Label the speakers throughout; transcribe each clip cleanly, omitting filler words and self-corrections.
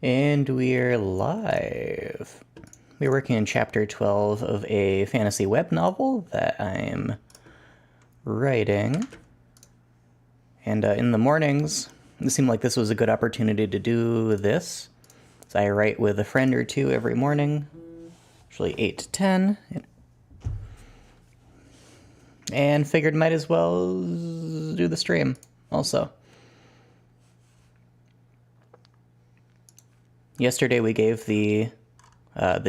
Speaker 1: And we're live. We're working on chapter 12 of a fantasy web novel that I'm writing. And in the mornings, it seemed like this was a good opportunity to do this. So I write with a friend or two every morning, usually 8 to 10. And figured might as well do the stream also. Yesterday we gave the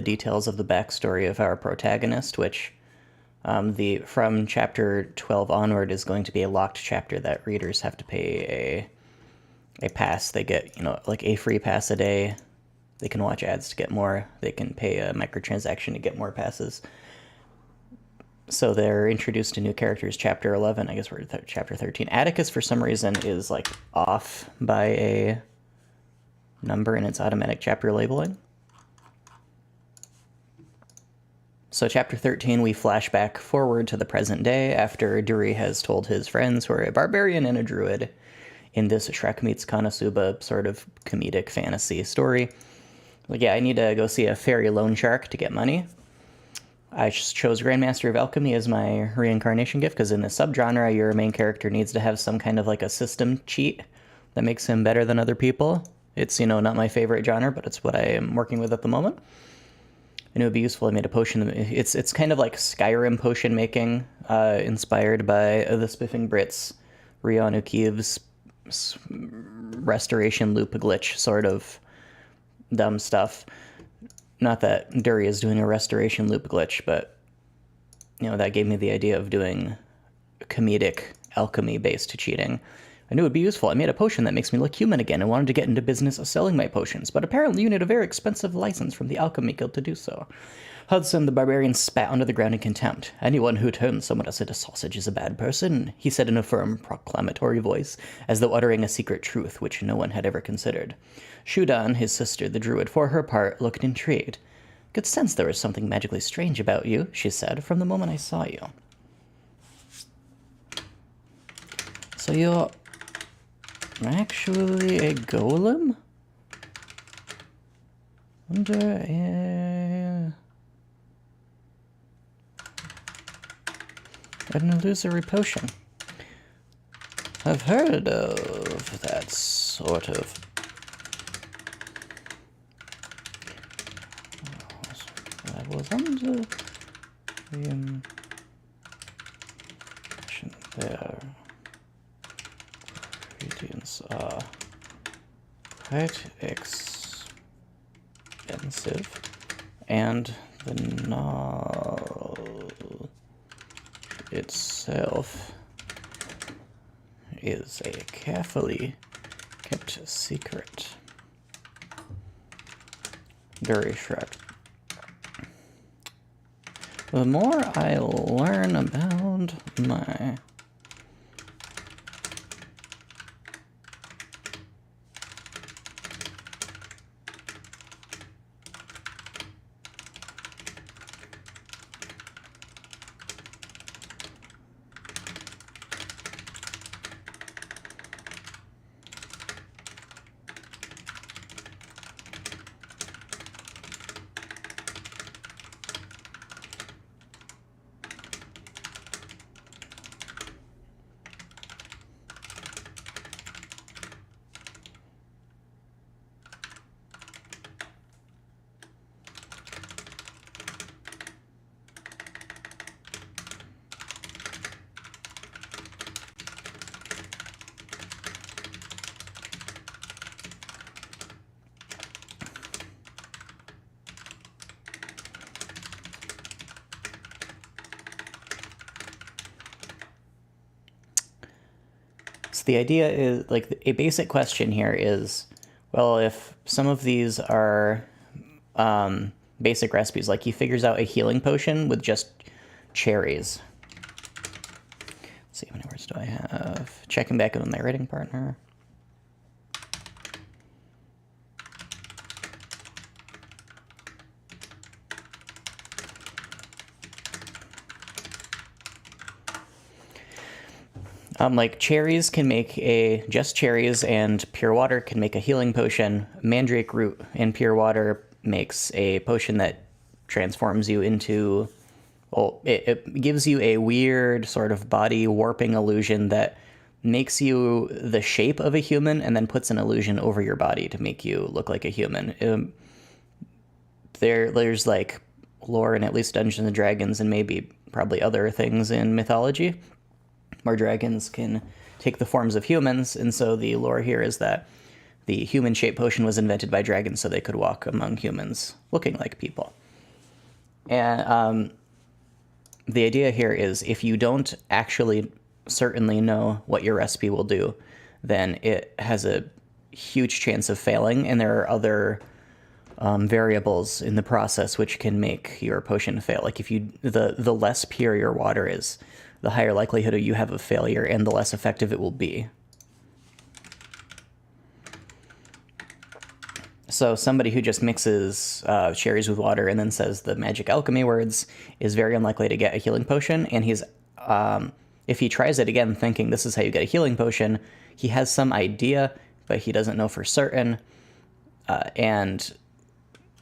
Speaker 1: details of the backstory of our protagonist, which from chapter 12 onward is going to be a locked chapter that readers have to pay a pass. They get, like a free pass a day. They can watch ads to get more. They can pay a microtransaction to get more passes. So they're introduced to new characters. Chapter 11, I guess we're at chapter 13. Atticus, for some reason, is like off by a number in its automatic chapter labeling. So chapter 13, we flash back forward to the present day after Duri has told his friends who are a barbarian and a druid in this Shrek meets Konosuba sort of comedic fantasy story. Like, yeah, I need to go see a fairy loan shark to get money. I just chose Grandmaster of Alchemy as my reincarnation gift because in the subgenre, your main character needs to have some kind of like a system cheat that makes him better than other people. It's, not my favorite genre, but it's what I am working with at the moment. And it would be useful. I made a potion. It's kind of like Skyrim potion making, inspired by the Spiffing Brits, Rionu Kiev's restoration loop glitch sort of dumb stuff. Not that Duri is doing a restoration loop glitch, but that gave me the idea of doing comedic alchemy-based cheating. I knew it would be useful. I made a potion that makes me look human again and wanted to get into business of selling my potions, but apparently you need a very expensive license from the Alchemy Guild to do so. Hudson the barbarian spat onto the ground in contempt. Anyone who turns someone else into sausage is a bad person, he said in a firm, proclamatory voice, as though uttering a secret truth which no one had ever considered. Shudan, his sister, the druid, for her part, looked intrigued. Could sense there was something magically strange about you, she said, from the moment I saw you. So you're actually a golem? Under an illusory potion. I've heard of that sort of... I was under the impression their ingredients are quite expensive, and the novel itself is a carefully kept secret. Duri shrugged. The more I learn about my the idea is, like, a basic question here is, well, if some of these are basic recipes, like he figures out a healing potion with just cherries. Let's see, how many words do I have? Checking back in with my writing partner. Like cherries can make just cherries, and pure water can make a healing potion. Mandrake root in pure water makes a potion that transforms you into, well, it gives you a weird sort of body warping illusion that makes you the shape of a human and then puts an illusion over your body to make you look like a human. There's like lore in at least Dungeons and Dragons, and maybe probably other things in mythology, where dragons can take the forms of humans, and so the lore here is that the human shape potion was invented by dragons so they could walk among humans looking like people. And the idea here is if you don't actually certainly know what your recipe will do, then it has a huge chance of failing, and there are other variables in the process which can make your potion fail. Like if the less pure your water is, the higher likelihood you have of failure, and the less effective it will be. So somebody who just mixes cherries with water and then says the magic alchemy words is very unlikely to get a healing potion, and he's if he tries it again thinking this is how you get a healing potion, he has some idea, but he doesn't know for certain, and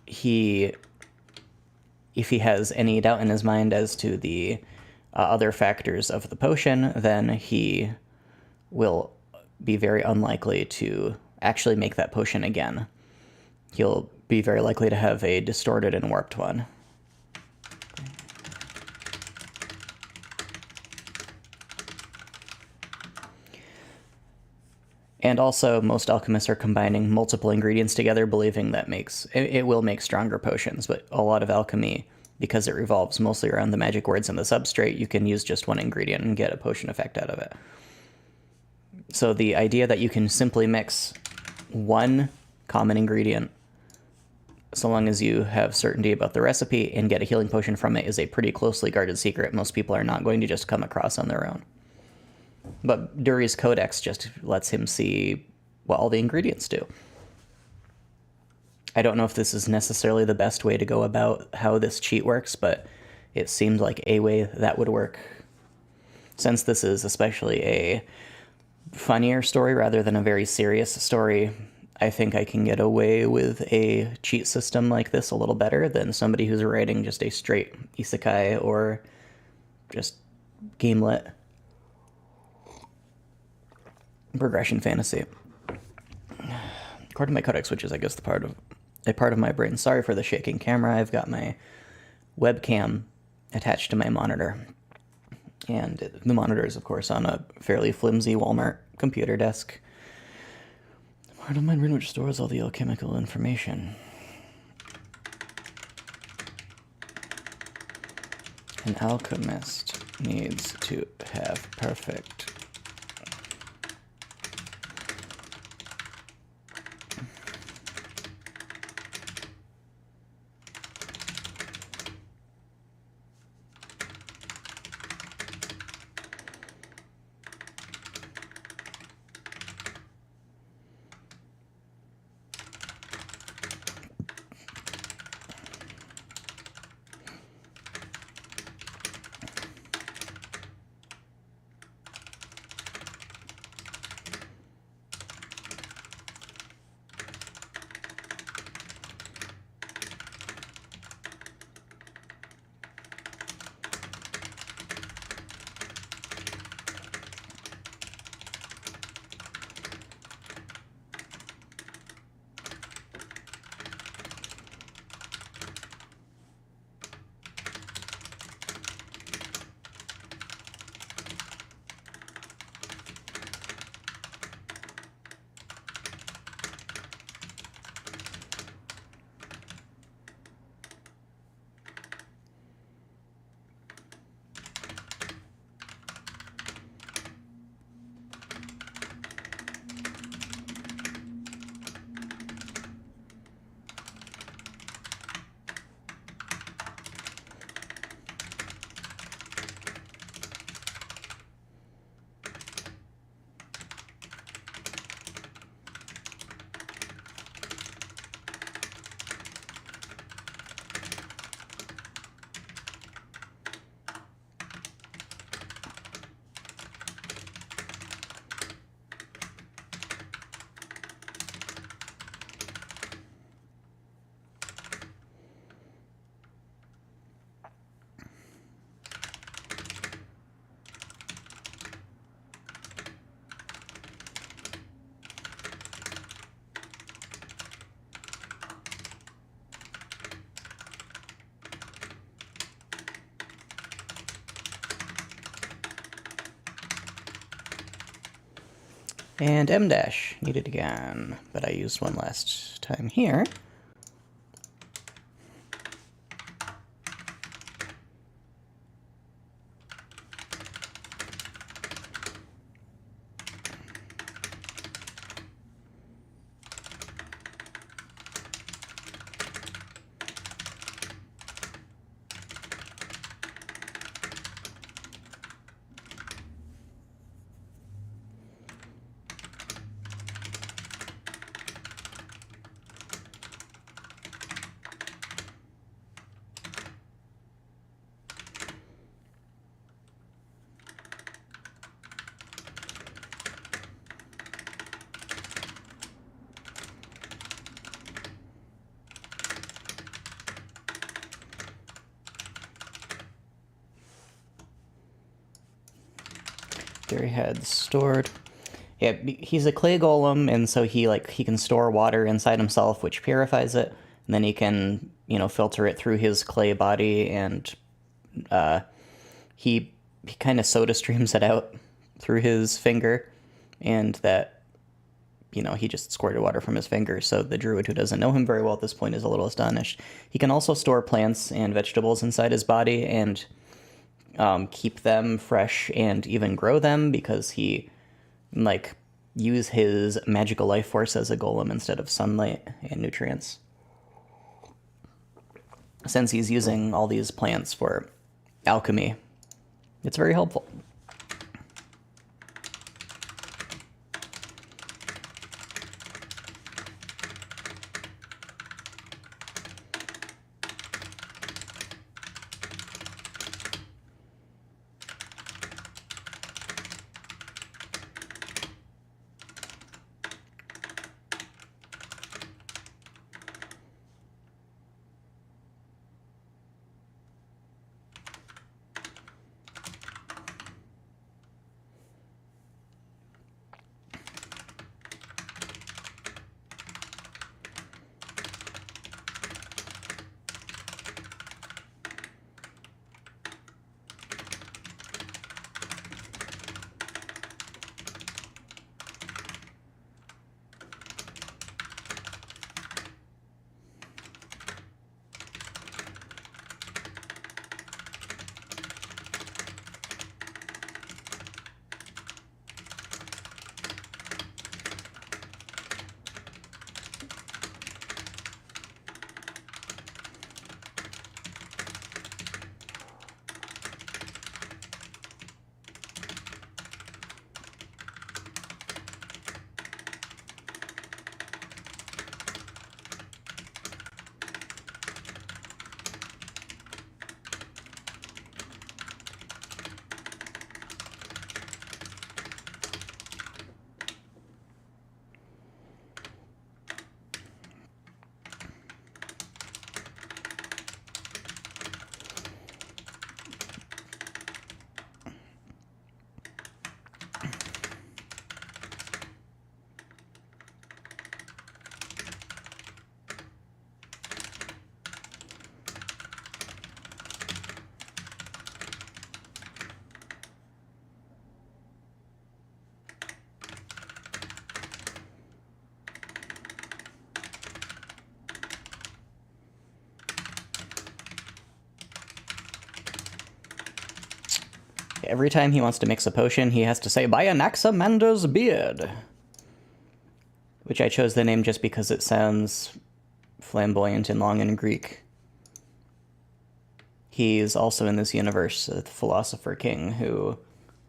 Speaker 1: if he has any doubt in his mind as to the other factors of the potion, then he will be very unlikely to actually make that potion again. He'll be very likely to have a distorted and warped one. And also, most alchemists are combining multiple ingredients together, believing that it will make stronger potions. But a lot of alchemy, because it revolves mostly around the magic words and the substrate, you can use just one ingredient and get a potion effect out of it. So the idea that you can simply mix one common ingredient, so long as you have certainty about the recipe, and get a healing potion from it is a pretty closely guarded secret most people are not going to just come across on their own. But Duri's Codex just lets him see what all the ingredients do. I don't know if this is necessarily the best way to go about how this cheat works, but it seemed like a way that would work. Since this is especially a funnier story rather than a very serious story, I think I can get away with a cheat system like this a little better than somebody who's writing just a straight isekai or just gamelet progression fantasy. According to my codex, which is, I guess, a part of my brain. Sorry for the shaking camera. I've got my webcam attached to my monitor, and the monitor is, of course, on a fairly flimsy Walmart computer desk. Part of my brain which stores all the alchemical information. An alchemist needs to have perfect And M dash, needed again, but I used one last time here. Dairy heads stored. Yeah, he's a clay golem, and so he can store water inside himself, which purifies it, and then he can filter it through his clay body, and he kind of soda streams it out through his finger, and that he just squirted water from his finger. So the druid, who doesn't know him very well at this point, is a little astonished. He can also store plants and vegetables inside his body, and keep them fresh and even grow them, because he use his magical life force as a golem instead of sunlight and nutrients. Since he's using all these plants for alchemy, it's very helpful. Every time he wants to mix a potion, he has to say, by Anaximander's beard. Which I chose the name just because it sounds flamboyant and long in Greek. He's also in this universe the philosopher king who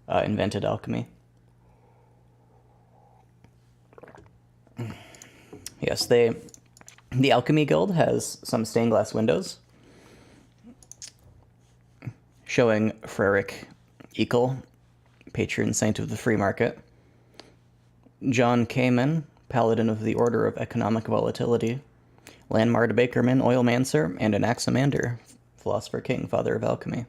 Speaker 1: invented alchemy. Yes, the Alchemy Guild has some stained glass windows showing Freric Ekel, patron saint of the free market, John Kamen, paladin of the Order of Economic Volatility, Landmard Bakerman, Oilmancer, and Anaximander, philosopher king, father of alchemy.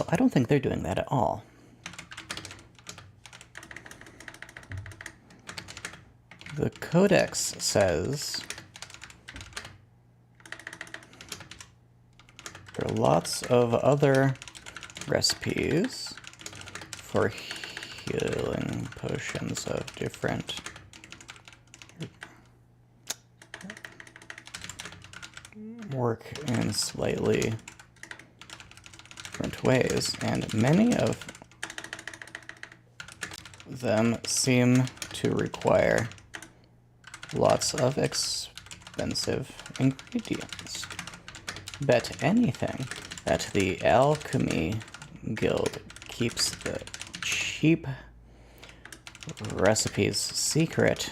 Speaker 1: So I don't think they're doing that at all. The codex says there are lots of other recipes for healing potions of different work in slightly different ways, and many of them seem to require lots of expensive ingredients. Bet anything that the Alchemy Guild keeps the cheap recipes secret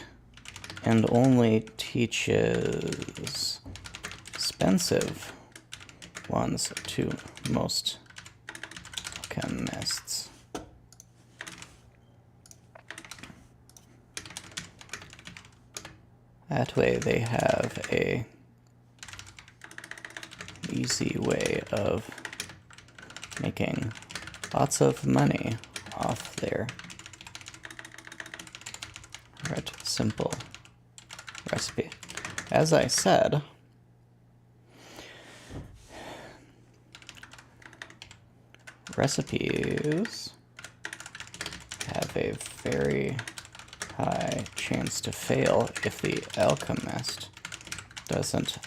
Speaker 1: and only teaches expensive ones to most chemists. That way they have a easy way of making lots of money off their simple recipe. As I said, recipes have a very high chance to fail if the alchemist doesn't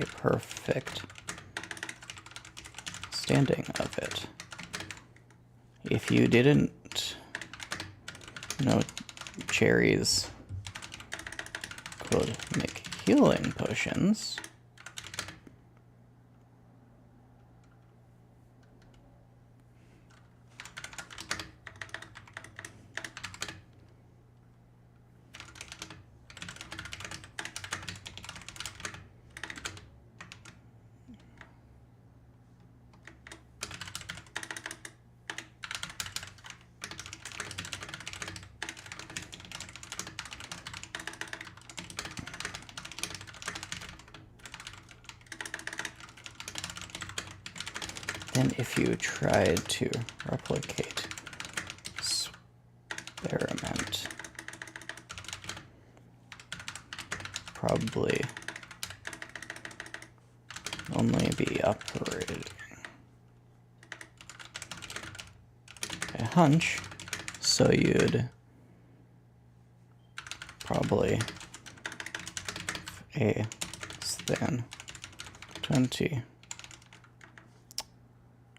Speaker 1: a perfect standing of it. If you didn't know cherries could make healing potions, then if you tried to replicate experiment, probably only be operating a hunch, so you'd probably a than 20.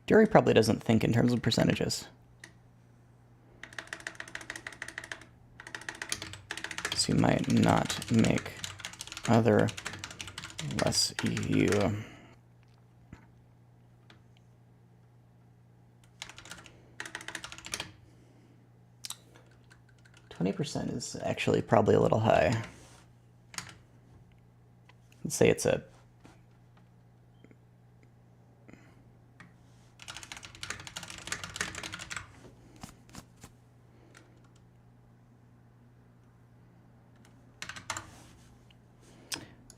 Speaker 1: Jury probably doesn't think in terms of percentages. So you might not make other less you. 20% is actually probably a little high. Let's say it's a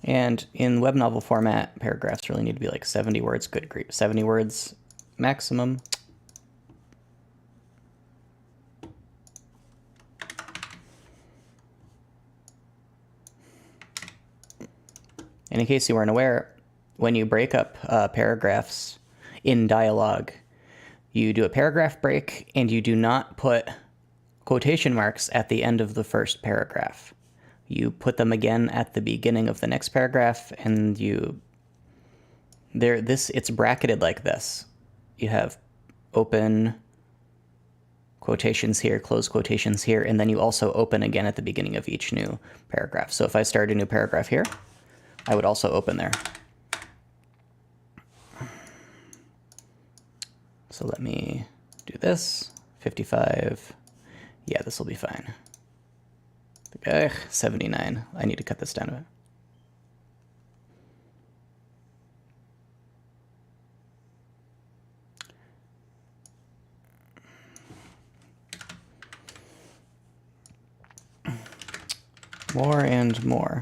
Speaker 1: and in web novel format, paragraphs really need to be like 70 words. Good grief, 70 words maximum. And in case you weren't aware, when you break up paragraphs in dialogue, you do a paragraph break and you do not put quotation marks at the end of the first paragraph. You put them again at the beginning of the next paragraph, and it's bracketed like this. You have open quotations here, close quotations here, and then you also open again at the beginning of each new paragraph. So if I start a new paragraph here, I would also open there. So let me do this. 55. Yeah, this will be fine. 79. I need to cut this down a bit. More and more.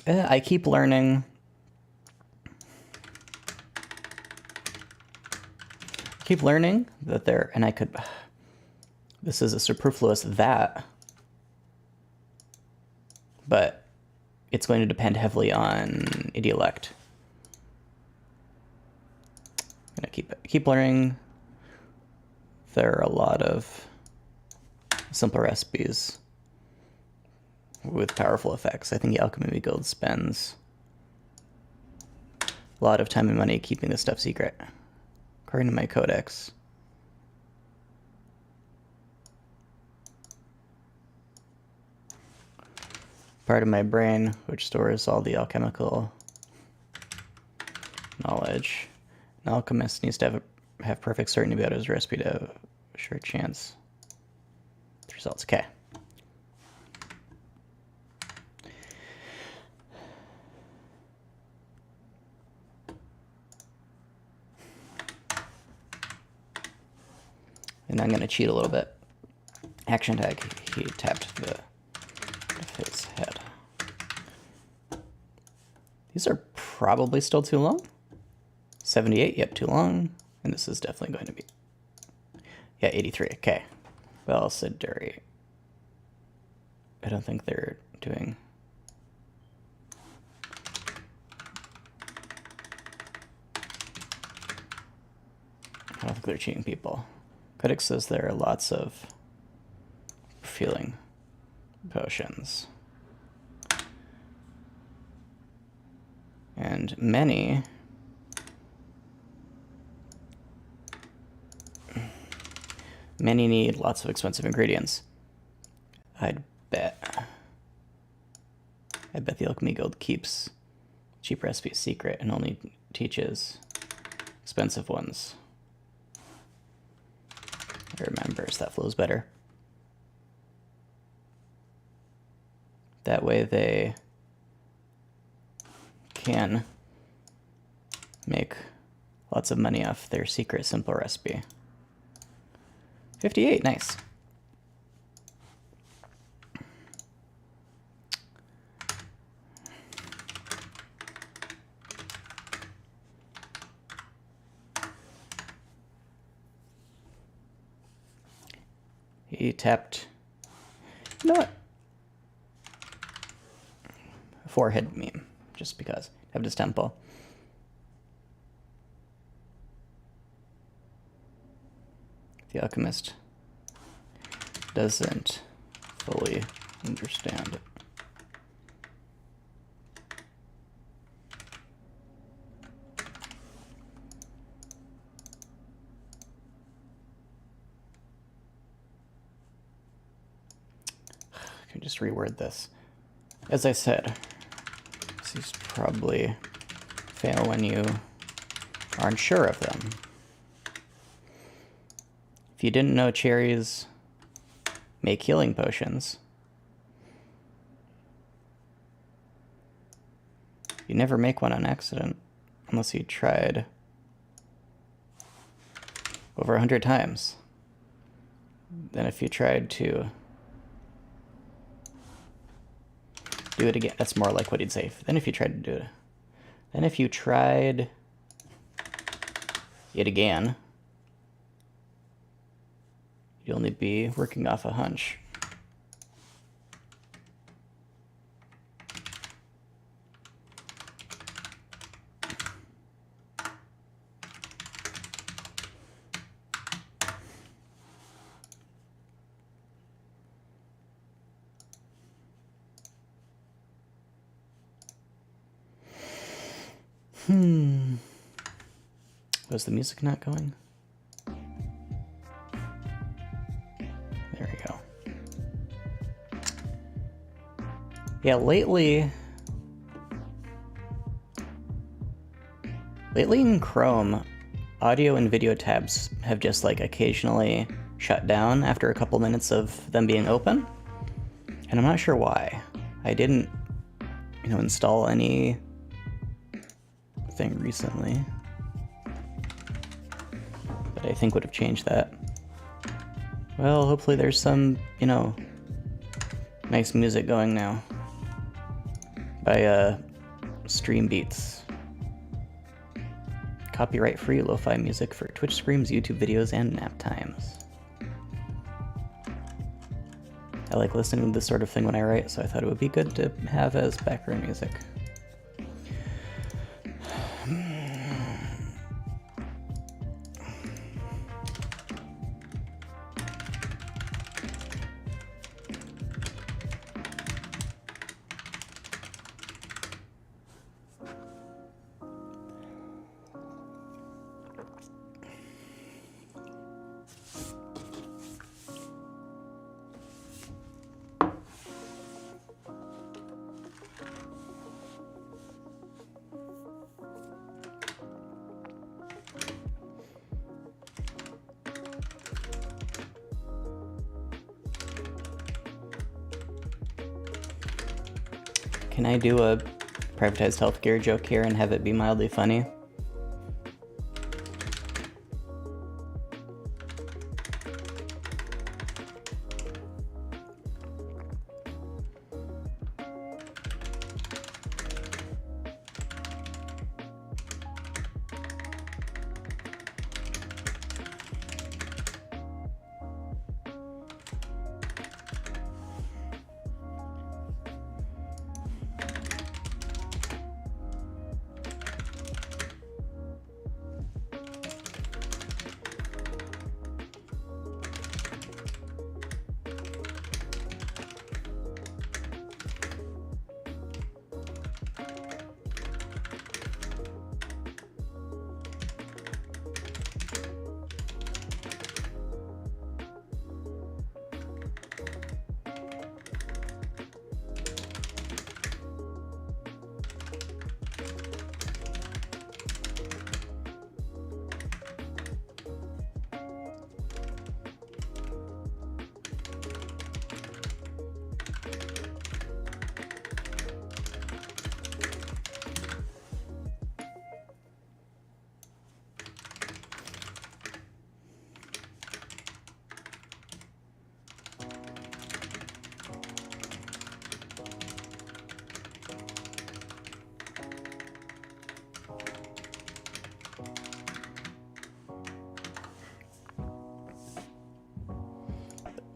Speaker 1: I keep learning keep learning that there, and I could, this is a superfluous that, but it's going to depend heavily on idiolect. I'm gonna keep learning. There are a lot of simple recipes with powerful effects. I think the Alchemy Guild spends a lot of time and money keeping this stuff secret, according to my codex. Part of my brain which stores all the alchemical knowledge. An alchemist needs to have perfect certainty about his recipe to have a sure chance with results. Okay. And I'm going to cheat a little bit. Action tag, he tapped the of his head. These are probably still too long. 78, yep, too long. And this is definitely going to be, yeah, 83, okay. Well said, Dury. I don't think they're doing, I don't think they're cheating people. Codex says there are lots of feeling potions. And many need lots of expensive ingredients. I bet the Alchemy Guild keeps cheap recipes secret and only teaches expensive ones. It remembers that flows better. That way they can make lots of money off their secret simple recipe. 58, nice. He tapped, you know what? Forehead meme, just because. Tapped his temple. The alchemist doesn't fully understand it. I can just reword this. As I said, these probably fail when you aren't sure of them. If you didn't know cherries make healing potions, you never make one on accident unless you tried over 100 times. Then if you tried to do it again, that's more like what he'd say. Then if you tried to do it, then if you tried it again, you'd only be working off a hunch. Was the music not going? There we go. Yeah, lately in Chrome, audio and video tabs have just like occasionally shut down after a couple minutes of them being open. And I'm not sure why. I didn't, install anything recently that I think would have changed that. Well, hopefully there's some, nice music going now by Stream Beats. copyright-free lo-fi music for Twitch streams, YouTube videos, and nap times. I like listening to this sort of thing when I write, so I thought it would be good to have as background music. Can I do a privatized healthcare joke here and have it be mildly funny?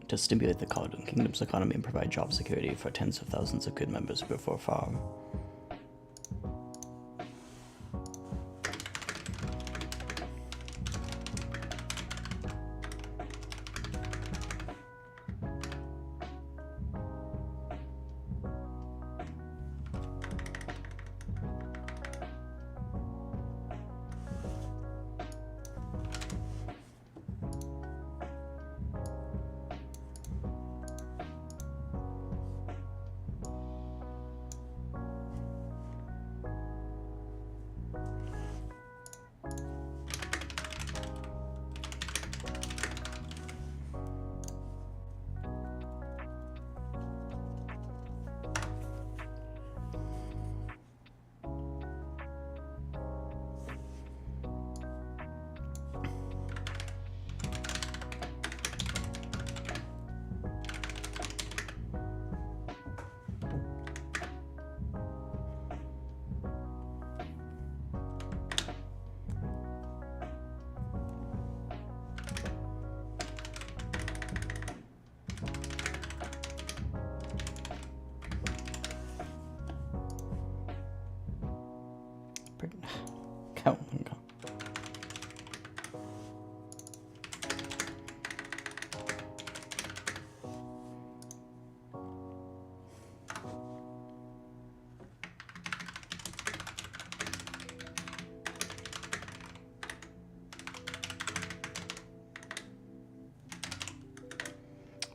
Speaker 1: To stimulate the kingdom's economy and provide job security for tens of thousands of good members before farm.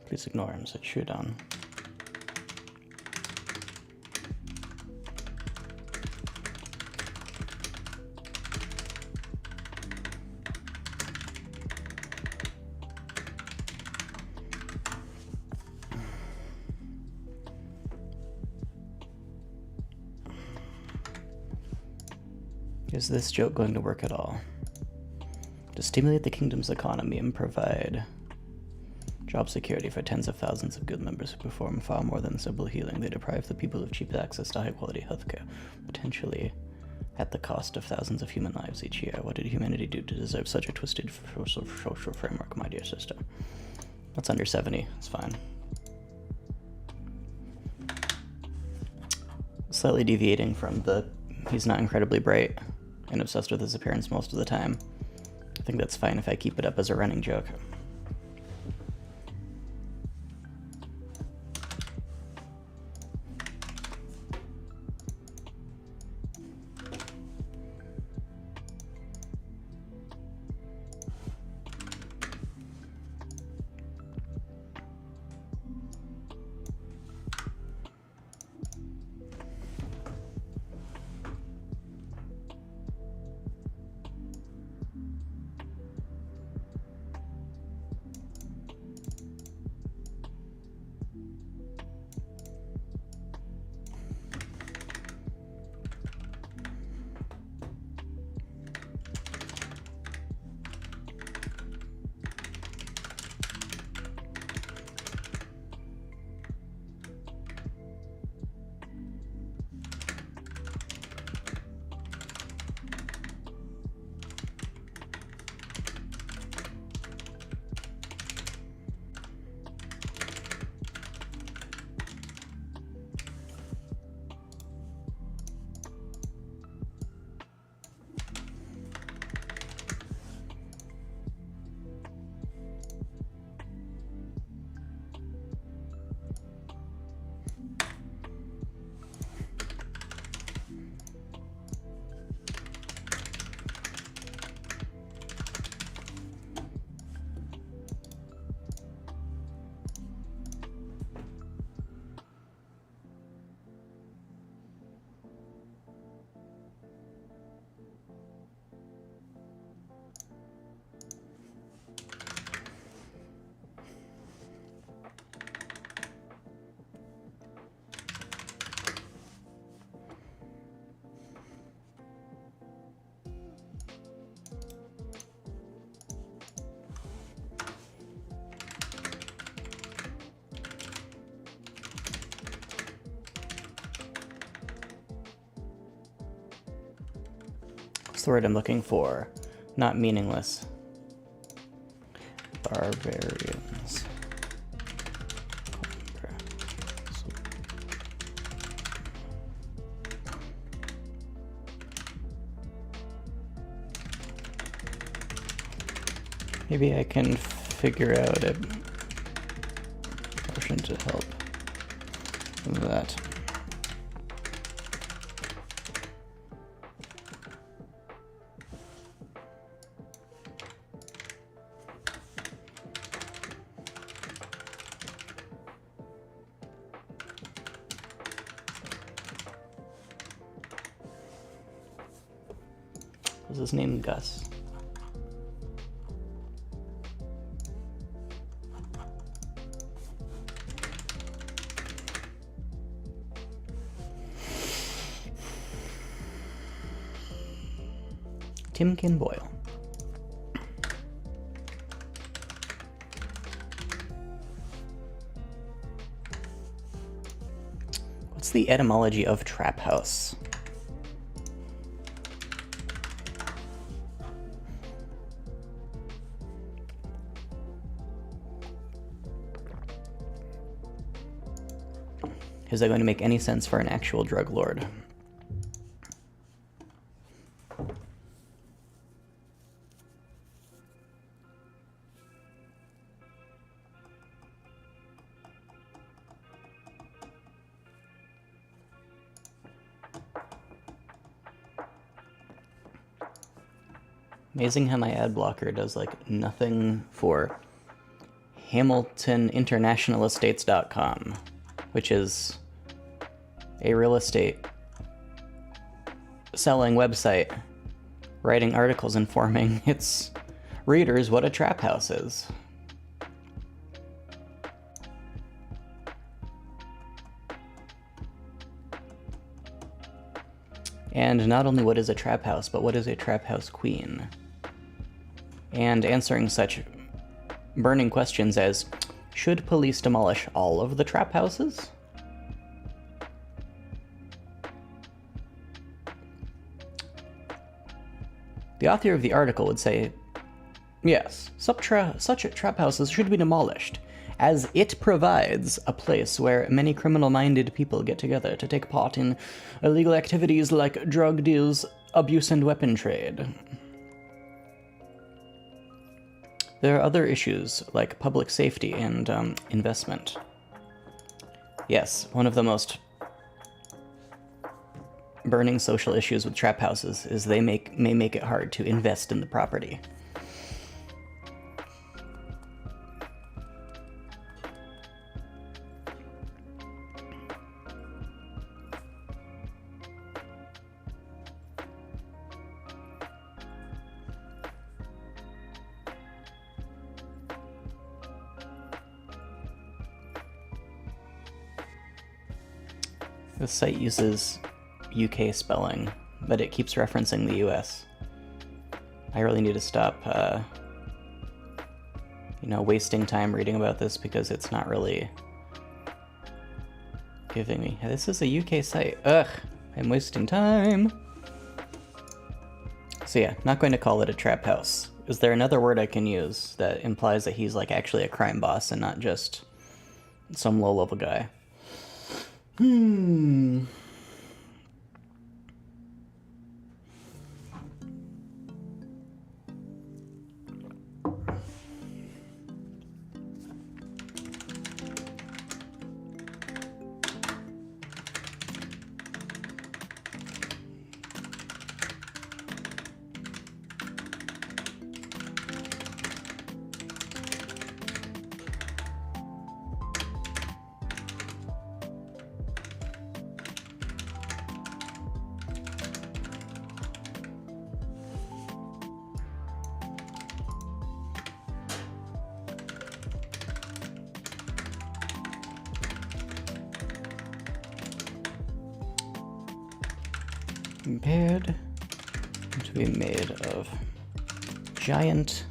Speaker 1: Please ignore him, said Shudan. Is this joke going to work at all? To stimulate the kingdom's economy and provide job security for tens of thousands of good members who perform far more than simple healing, they deprive the people of cheap access to high-quality healthcare, potentially at the cost of thousands of human lives each year. What did humanity do to deserve such a twisted social framework, my dear sister? That's under 70. It's fine. Slightly deviating from the he's not incredibly bright and obsessed with his appearance most of the time. I think that's fine if I keep it up as a running joke. What's the word I'm looking for? Not meaningless. Barbarians. Maybe I can figure out a potion to help that. Was his name Gus? Timken Boyle. What's the etymology of trap house? Is that going to make any sense for an actual drug lord? Amazing how my ad blocker does like nothing for HamiltonInternationalEstates.com, which is a real estate selling website, writing articles informing its readers what a trap house is. And not only what is a trap house, but what is a trap house queen? And answering such burning questions as, should police demolish all of the trap houses? The author of the article would say, yes, such trap houses should be demolished, as it provides a place where many criminal-minded people get together to take part in illegal activities like drug deals, abuse, and weapon trade. There are other issues like public safety and investment. Yes, one of the most burning social issues with trap houses is they may make it hard to invest in the property. This site uses UK spelling, but it keeps referencing the US. I really need to stop, wasting time reading about this because it's not really giving me... This is a UK site. Ugh, I'm wasting time. So yeah, not going to call it a trap house. Is there another word I can use that implies that he's like actually a crime boss and not just some low-level guy? Compared to be made of giant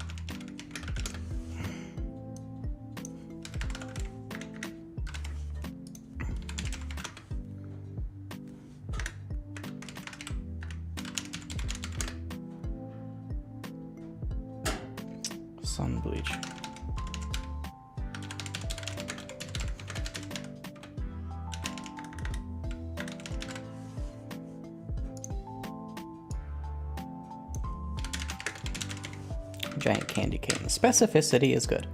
Speaker 1: sun bleach. Giant candy cane. Specificity is good.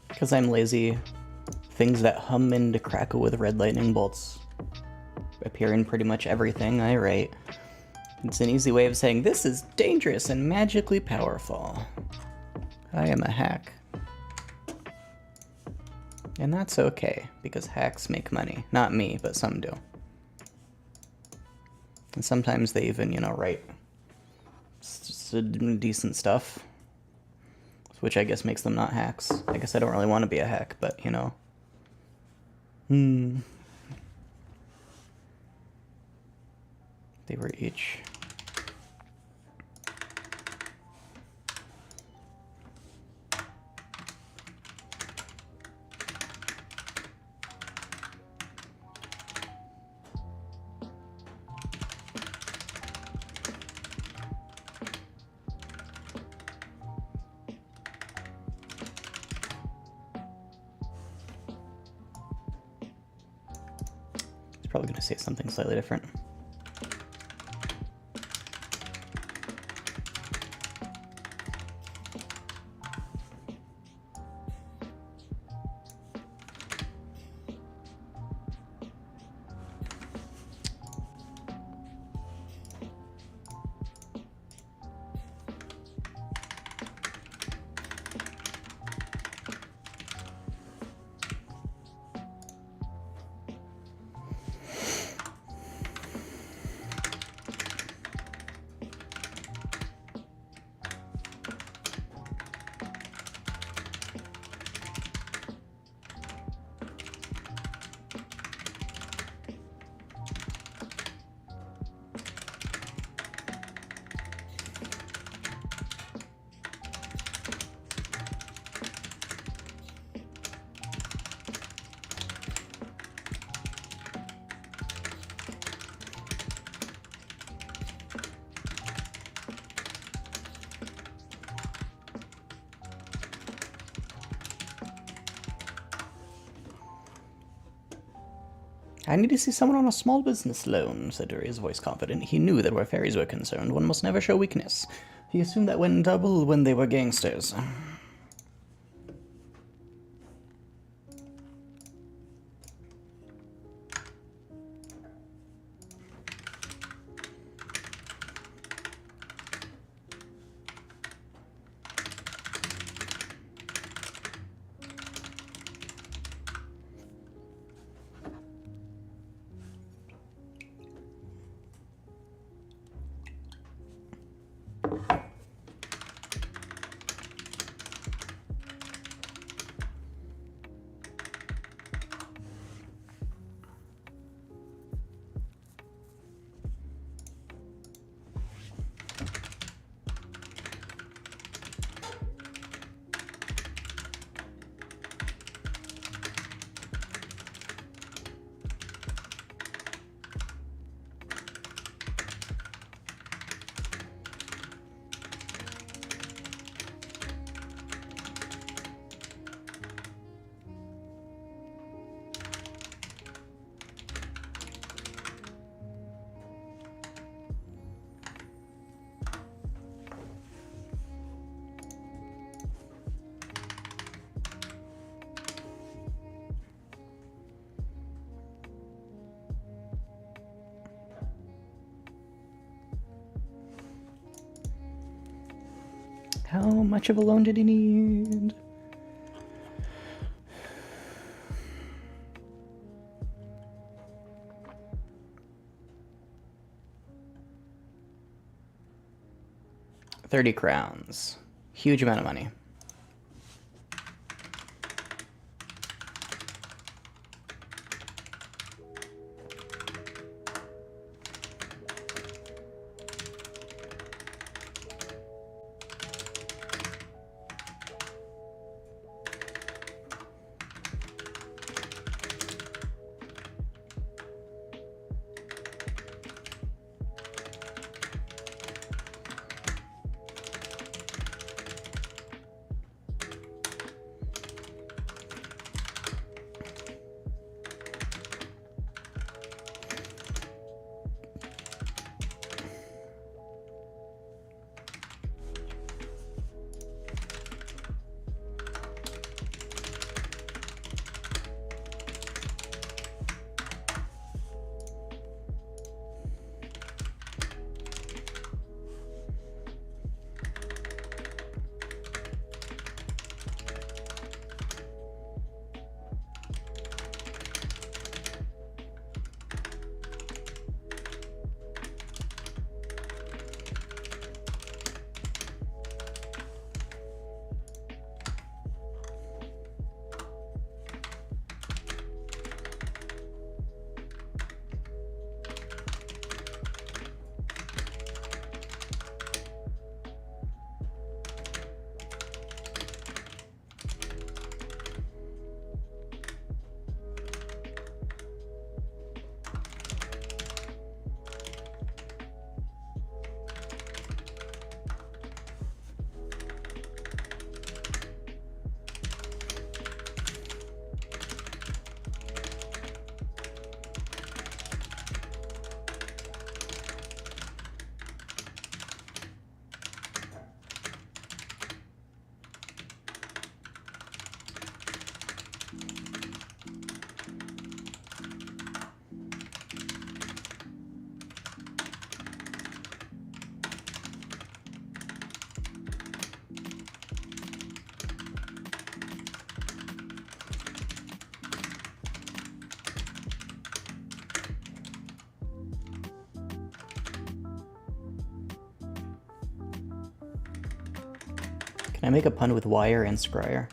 Speaker 1: Because I'm lazy, things that hum into crackle with red lightning bolts appear in pretty much everything I write. It's an easy way of saying, this is dangerous and magically powerful. I am a hack. And that's okay, because hacks make money. Not me, but some do. And sometimes they even, write decent stuff, which I guess makes them not hacks. I guess I don't really want to be a hack, but, They were each... Probably going to say something slightly different. I need to see someone on a small business loan, said Duria's voice confident. He knew that where fairies were concerned, one must never show weakness. He assumed that went double when they were gangsters. How much of a loan did he need? £30. Huge amount of money. Can I make a pun with wire and scryer?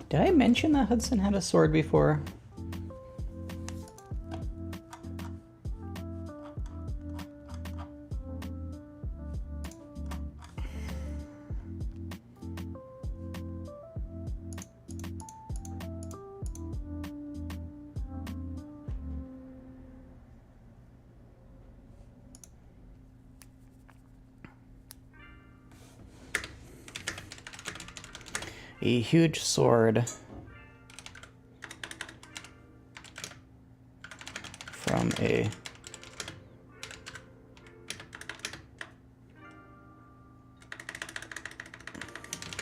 Speaker 1: Did I mention that Hudson had a sword before? A huge sword from a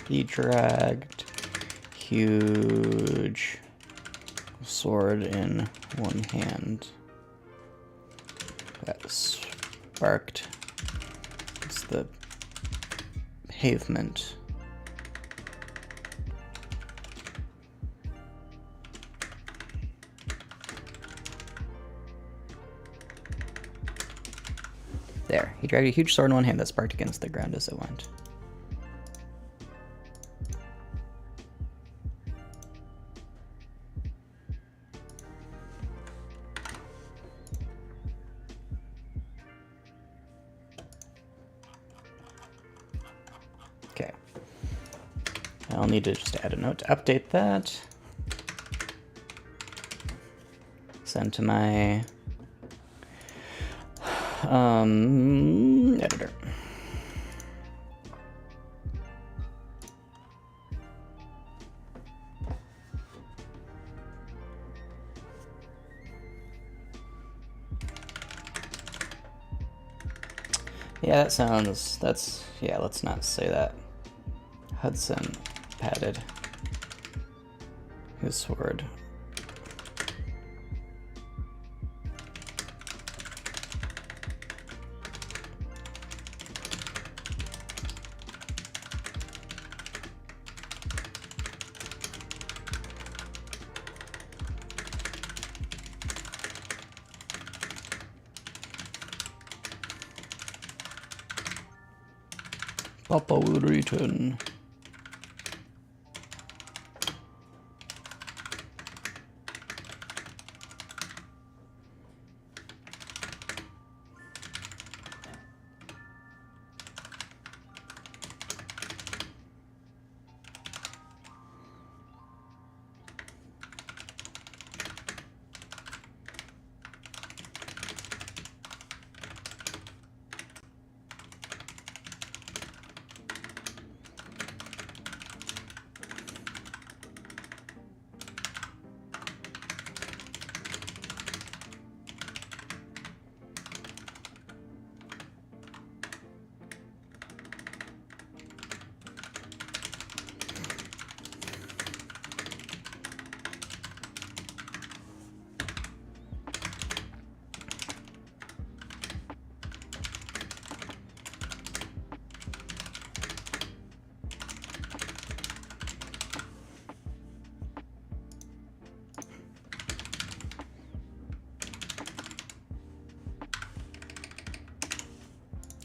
Speaker 1: he dragged huge sword in one hand that sparked it's the pavement. There, he dragged a huge sword in one hand that sparked against the ground as it went. Okay. I'll need to just add a note to update that. Send to my editor. Yeah, that sounds, yeah, let's not say that. Hudson padded his sword. Papa will return.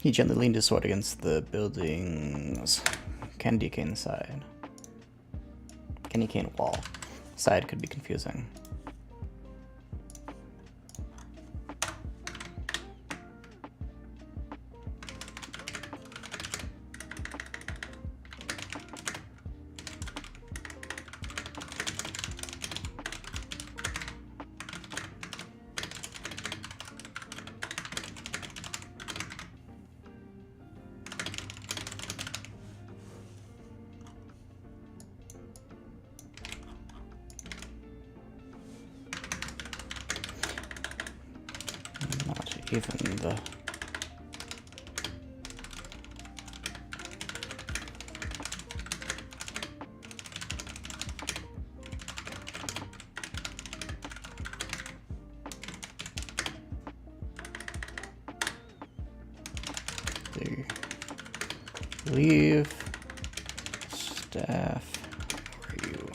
Speaker 1: He gently leaned his sword against the building's candy cane side. Candy cane wall. Side could be confusing. even the... Leave staff for you.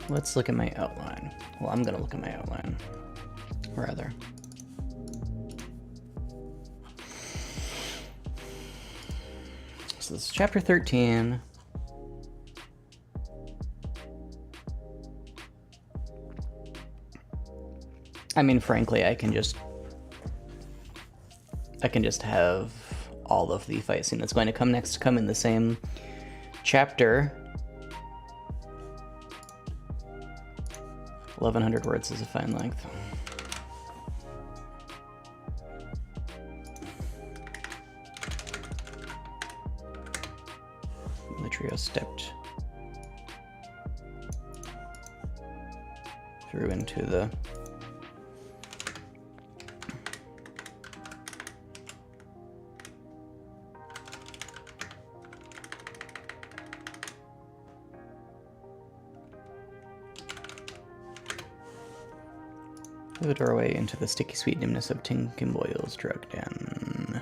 Speaker 1: Let's look at my outline. Well, I'm gonna look at my outline, rather. So this is chapter 13. I mean, frankly, I can just have all of the fight scene that's going to come next come in the same chapter. 1100 words is a fine length. The trio stepped through into the doorway into the sticky sweet dimness of Tinkin Boyle's drug den.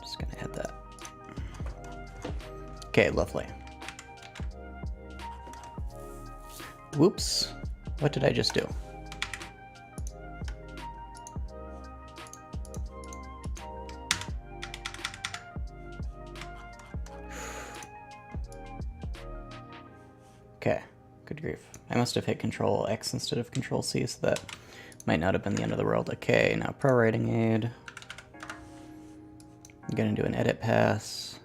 Speaker 1: Just gonna add that. Okay, lovely. Whoops. What did I just do? Okay, good grief. I must have hit Control X instead of Control C, so that might not have been the end of the world. Okay, now Pro Writing Aid. I'm gonna do an edit pass.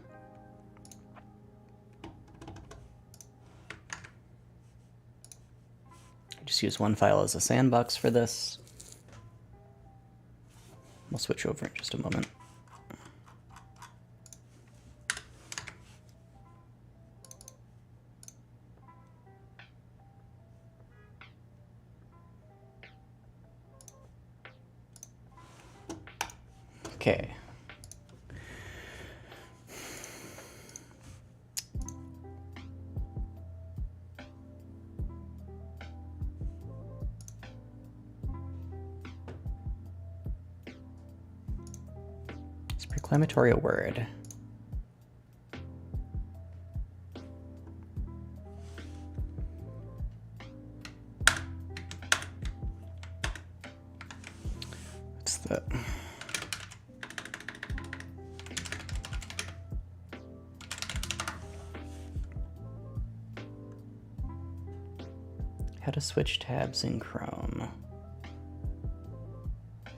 Speaker 1: Just use one file as a sandbox for this. We'll switch over in just a moment. Okay. It's proclamatory a word. What's that? How to switch tabs in Chrome.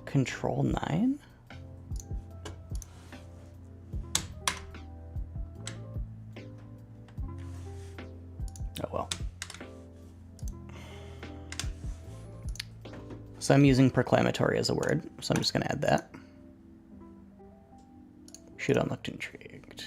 Speaker 1: Control 9? Oh well. So I'm using proclamatory as a word, so I'm just going to add that. Shoot looked intrigued.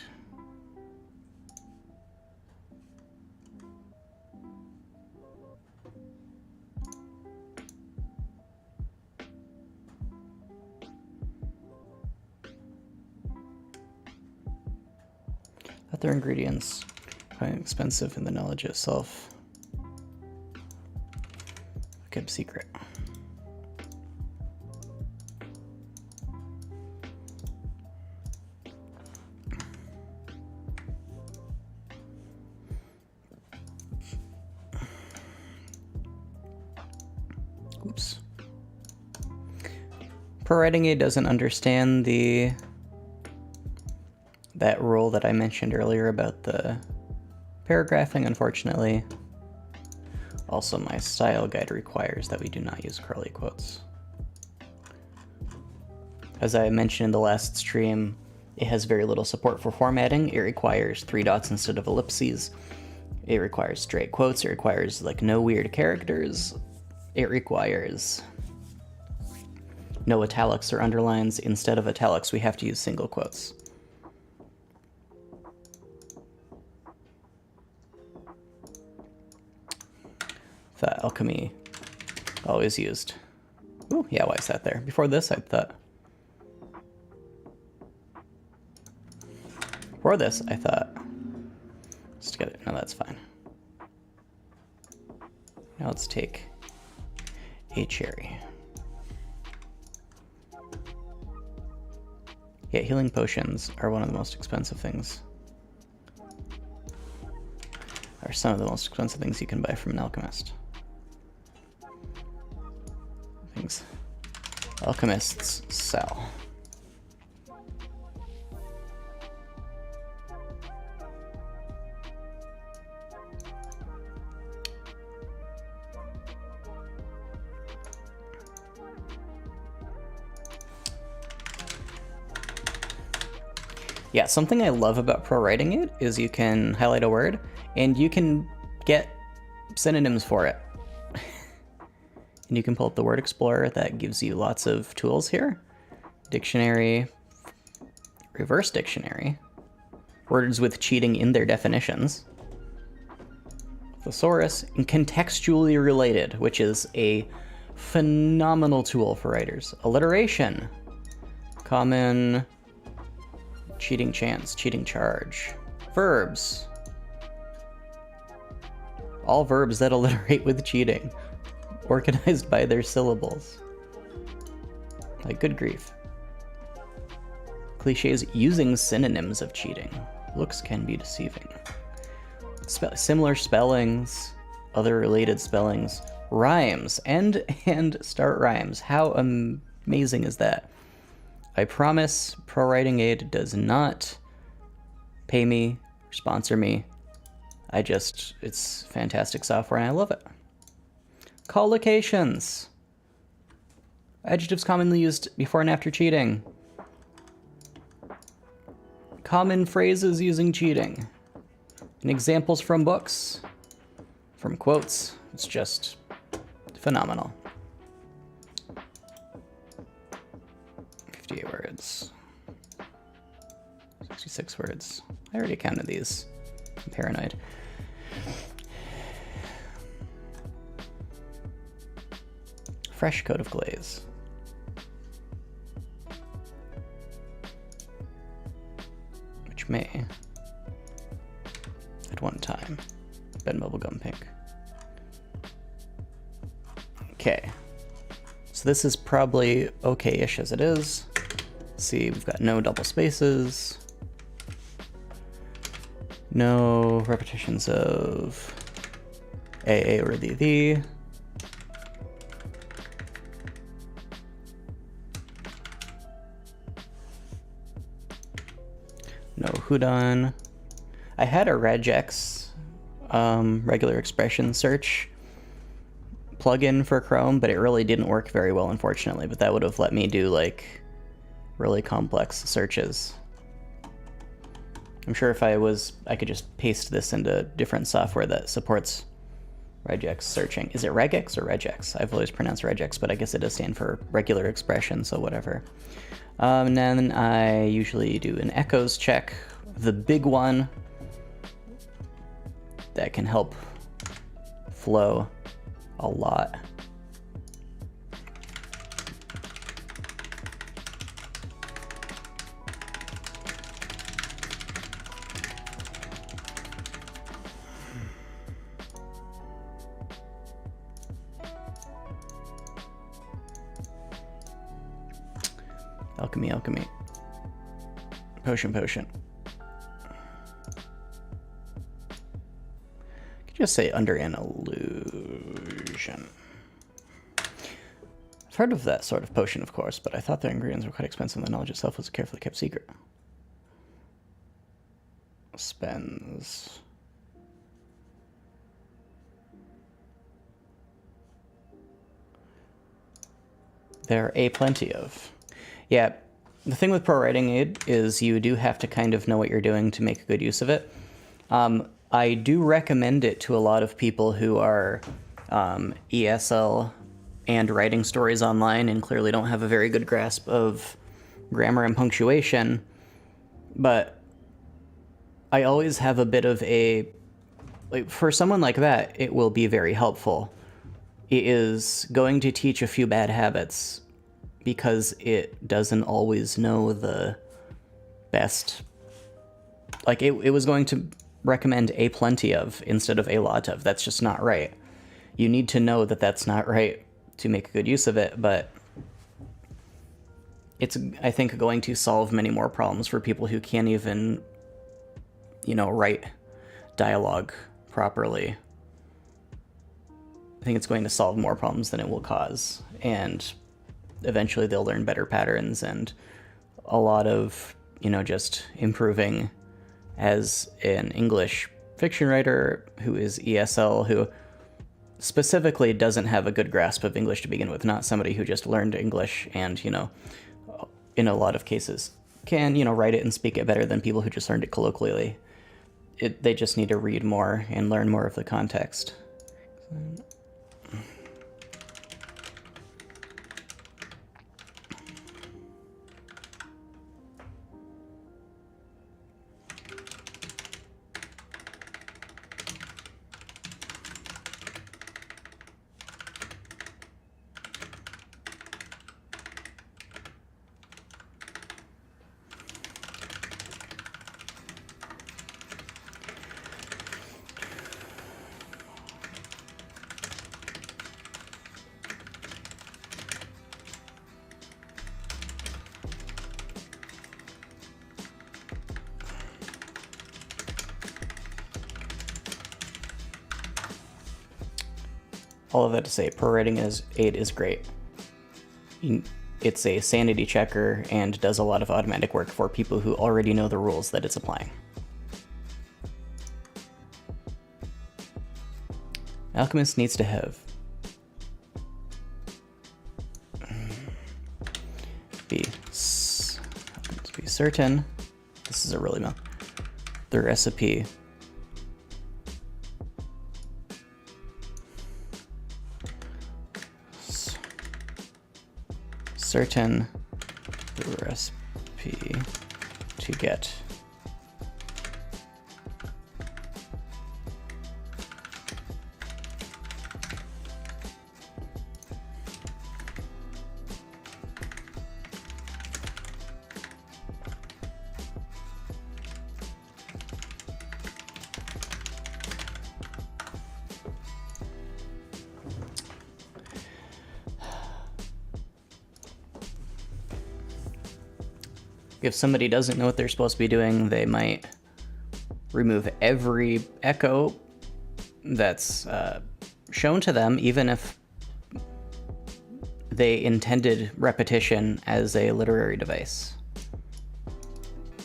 Speaker 1: Other ingredients, quite expensive in the knowledge itself. Kept secret. Oops. Pro writing aid doesn't understand that rule that I mentioned earlier about the paragraphing, unfortunately. Also, my style guide requires that we do not use curly quotes. As I mentioned in the last stream, it has very little support for formatting. It requires 3 dots instead of ellipses. It requires straight quotes. It requires like no weird characters. It requires no italics or underlines. Instead of italics, we have to use single quotes. That alchemy always used. Ooh, yeah, why is that there? Before this, I thought. Before this, I thought. Just get it. No, that's fine. Now let's take a cherry. Yeah, healing potions are one of the most expensive things. Are some of the most expensive things you can buy from an alchemist. Things alchemists sell. Yeah, something I love about pro writing it is you can highlight a word and you can get synonyms for it. And you can pull up the word explorer that gives you lots of tools here. Dictionary, reverse dictionary, words with cheating in their definitions, thesaurus, and contextually related, which is a phenomenal tool for writers. Alliteration, common cheating chance, cheating charge, verbs, all verbs that alliterate with cheating, organized by their syllables. Like, good grief. Cliches using synonyms of cheating. Looks can be deceiving. Similar spellings, other related spellings, rhymes, and start rhymes. How amazing is that? I promise Pro Writing Aid does not pay me, sponsor me. It's fantastic software and I love it. Collocations. Adjectives commonly used before and after cheating. Common phrases using cheating. And examples from books, from quotes. It's just phenomenal. 58 words. 66 words. I already counted these. I'm paranoid. Fresh coat of glaze. Which may, at one time, been bubblegum pink. Okay. So this is probably okay-ish as it is. See, we've got no double spaces. No repetitions of AA or the. No whodun. I had a regex, regular expression search plugin for Chrome, but it really didn't work very well, unfortunately. But that would have let me do like really complex searches. I'm sure if I could just paste this into different software that supports regex searching. Is it regex or regex? I've always pronounced regex, but I guess it does stand for regular expression, so whatever. And then I usually do an echoes check, the big one that can help flow a lot. Alchemy, alchemy. Potion, potion. Could just say under an illusion. I've heard of that sort of potion, of course, but I thought their ingredients were quite expensive and the knowledge itself was a carefully kept secret. Spends. There are a plenty of. Yeah, the thing with pro writing aid is you do have to kind of know what you're doing to make good use of it. I do recommend it to a lot of people who are ESL and writing stories online and clearly don't have a very good grasp of grammar and punctuation, but I always have a bit of a, like, for someone like that, it will be very helpful. It is going to teach a few bad habits because it doesn't always know the best. Like, it was going to recommend a plenty of instead of a lot of. That's just not right. You need to know that that's not right to make good use of it, but it's, I think, going to solve many more problems for people who can't even, you know, write dialogue properly. I think it's going to solve more problems than it will cause, and eventually they'll learn better patterns and a lot of, you know, just improving as an English fiction writer who is ESL, who specifically doesn't have a good grasp of English to begin with, not somebody who just learned English and, you know, in a lot of cases can, you know, write it and speak it better than people who just learned it colloquially. They just need to read more and learn more of the context. All of that to say, pro writing aid is great. It's a sanity checker and does a lot of automatic work for people who already know the rules that it's applying. Alchemist needs to have be certain. This is a really mouth. The recipe certain the recipe to get if somebody doesn't know what they're supposed to be doing, they might remove every echo that's shown to them, even if they intended repetition as a literary device.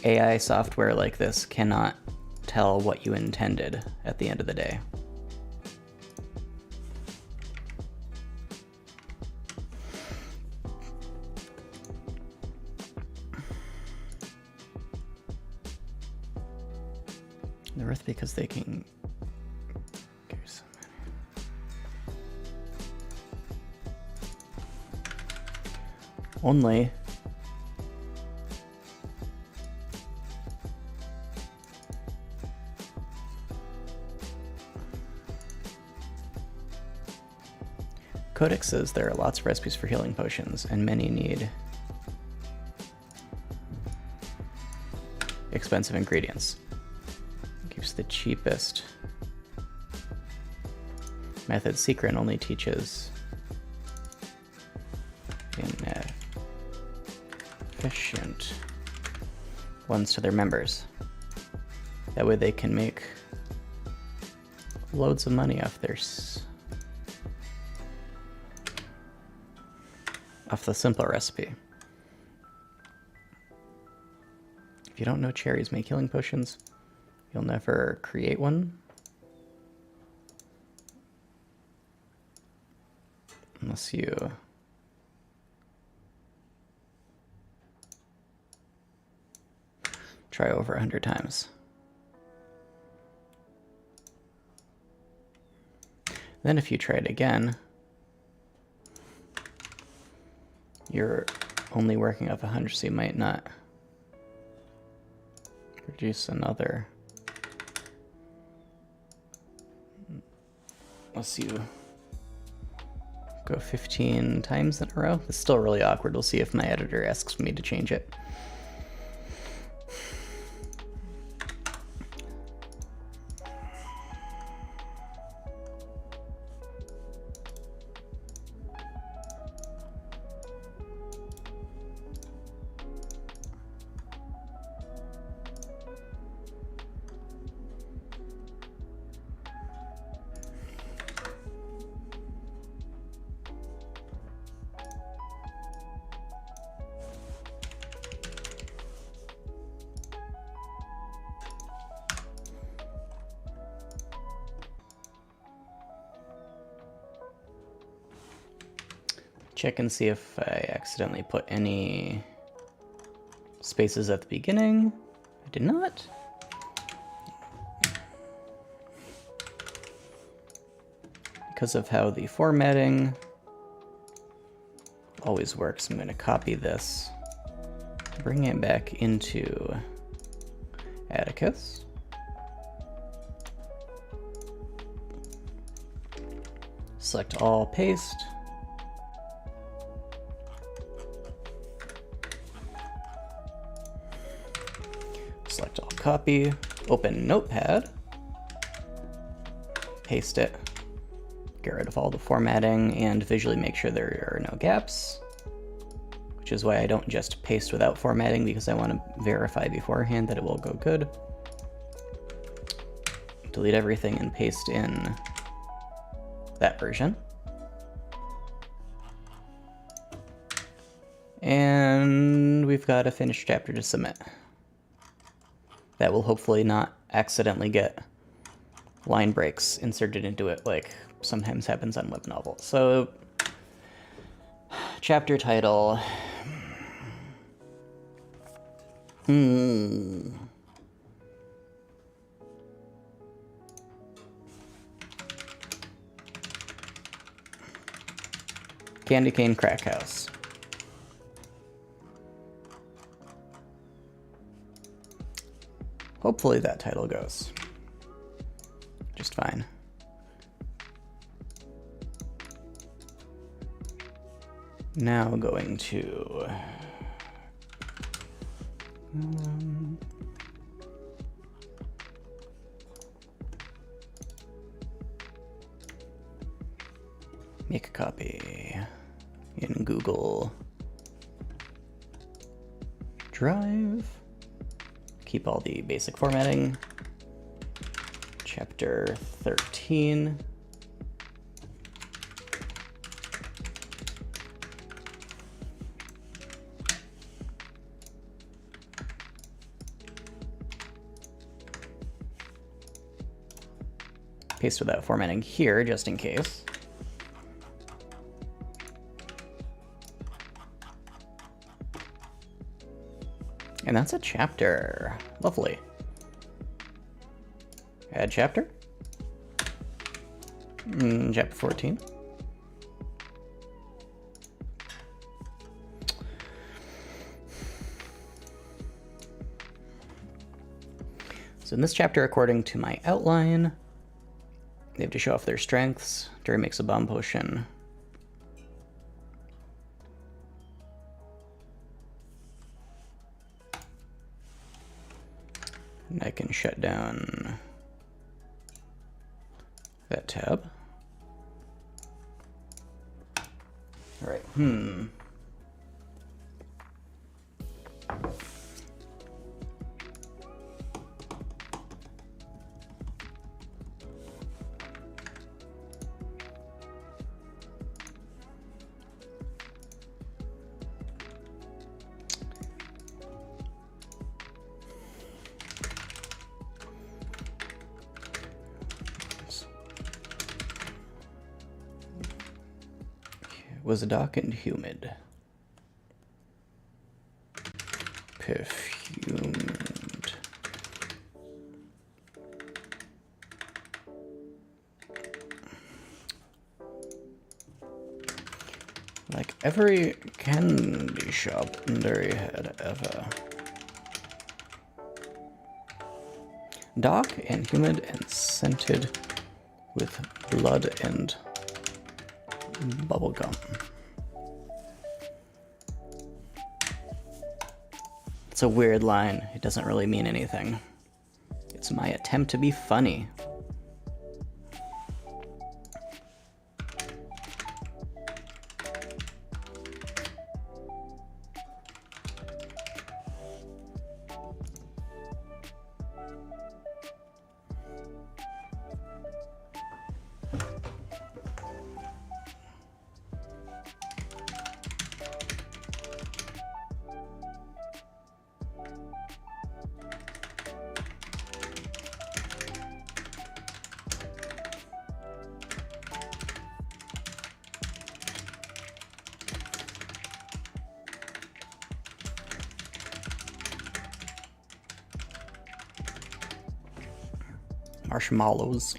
Speaker 1: AI software like this cannot tell what you intended at the end of the day. The earth because they can give you some only Codex says there are lots of recipes for healing potions and many need expensive ingredients. Keeps the cheapest method secret and only teaches in efficient ones to their members. That way they can make loads of money off off the simple recipe. If you don't know cherries make healing potions, you'll never create one. Unless you try over 100 times. Then if you try it again, you're only working off 100, so you might not produce another. Unless you go 15 times in a row. It's still really awkward. We'll see if my editor asks me to change it. Check and see if I accidentally put any spaces at the beginning. I did not. Because of how the formatting always works, I'm going to copy this, bring it back into Atticus. Select all, paste. Select all, copy, open Notepad, paste it, get rid of all the formatting, and visually make sure there are no gaps, which is why I don't just paste without formatting, because I want to verify beforehand that it will go good. Delete everything and paste in that version. And we've got a finished chapter to submit. That will hopefully not accidentally get line breaks inserted into it like sometimes happens on webnovel. So, chapter title. Candy Cane Crack House. Hopefully that title goes just fine. Now going to make a copy in Google Drive. Keep all the basic formatting. Chapter 13. Paste without formatting here, just in case. And that's a chapter. Lovely. Add chapter. Chapter 14. So in this chapter, according to my outline, they have to show off their strengths. Jerry makes a bomb potion. And I can shut down that tab. All right, was dark and humid. Perfumed. Like every candy shop Derry had ever. Dark and humid and scented with blood and bubblegum. It's a weird line. It doesn't really mean anything. It's my attempt to be funny. Marshmallows.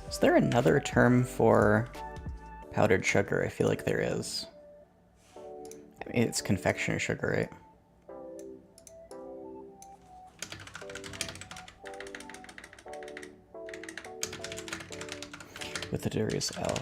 Speaker 1: Is there another term for powdered sugar? I feel like there is. I mean, it's confectioner sugar, right? With the Darius L.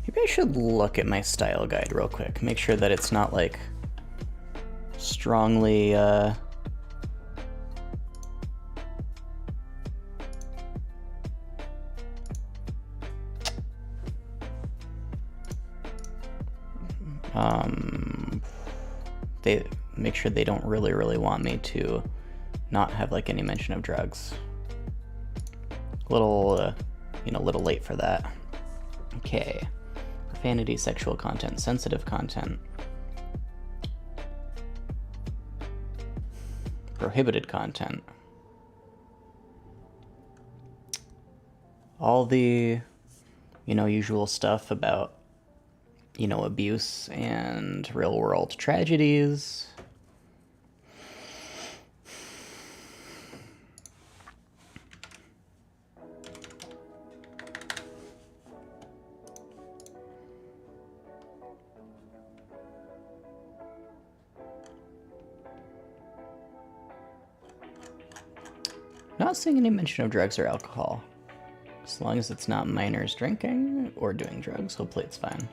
Speaker 1: Maybe I should look at my style guide real quick. Make sure that it's not like strongly they make sure they don't really want me to not have like any mention of drugs. A little little late for that. Okay. Profanity, sexual content, sensitive content, prohibited content. All the, usual stuff about abuse and real-world tragedies. Not seeing any mention of drugs or alcohol. As long as it's not minors drinking or doing drugs, hopefully it's fine.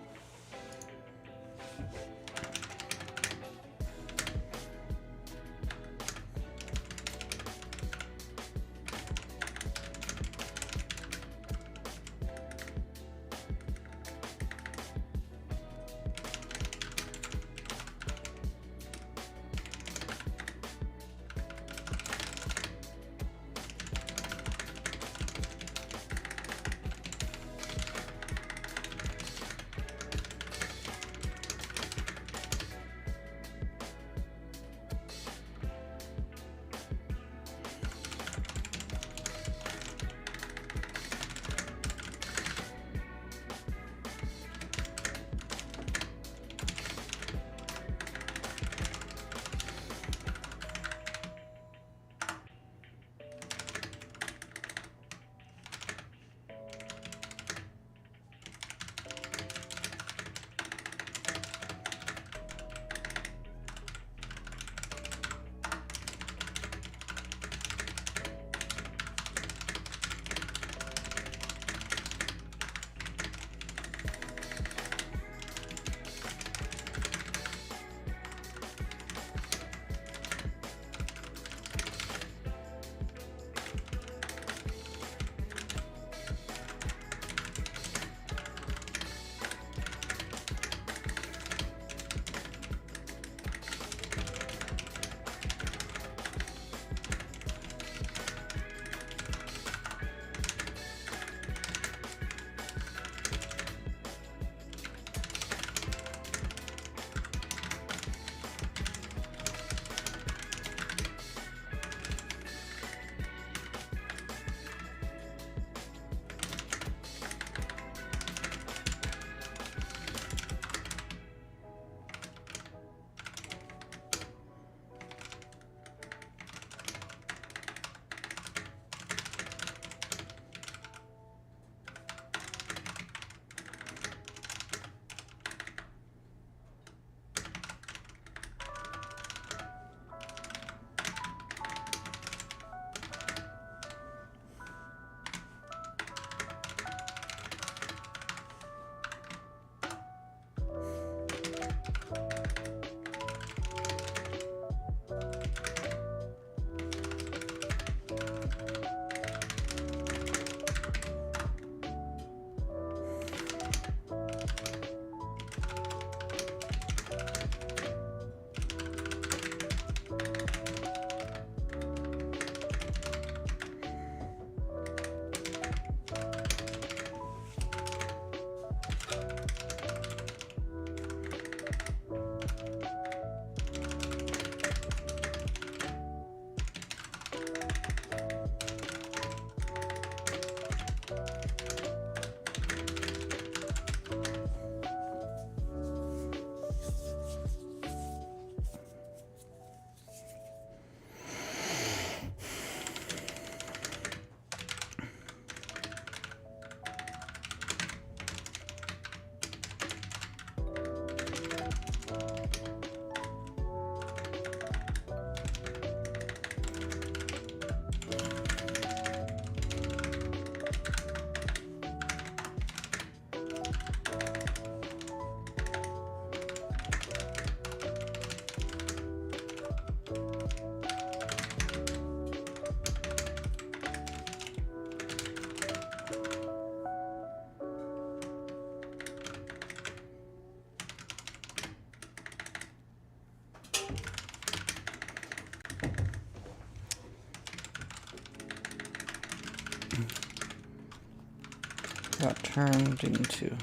Speaker 2: Got turned into...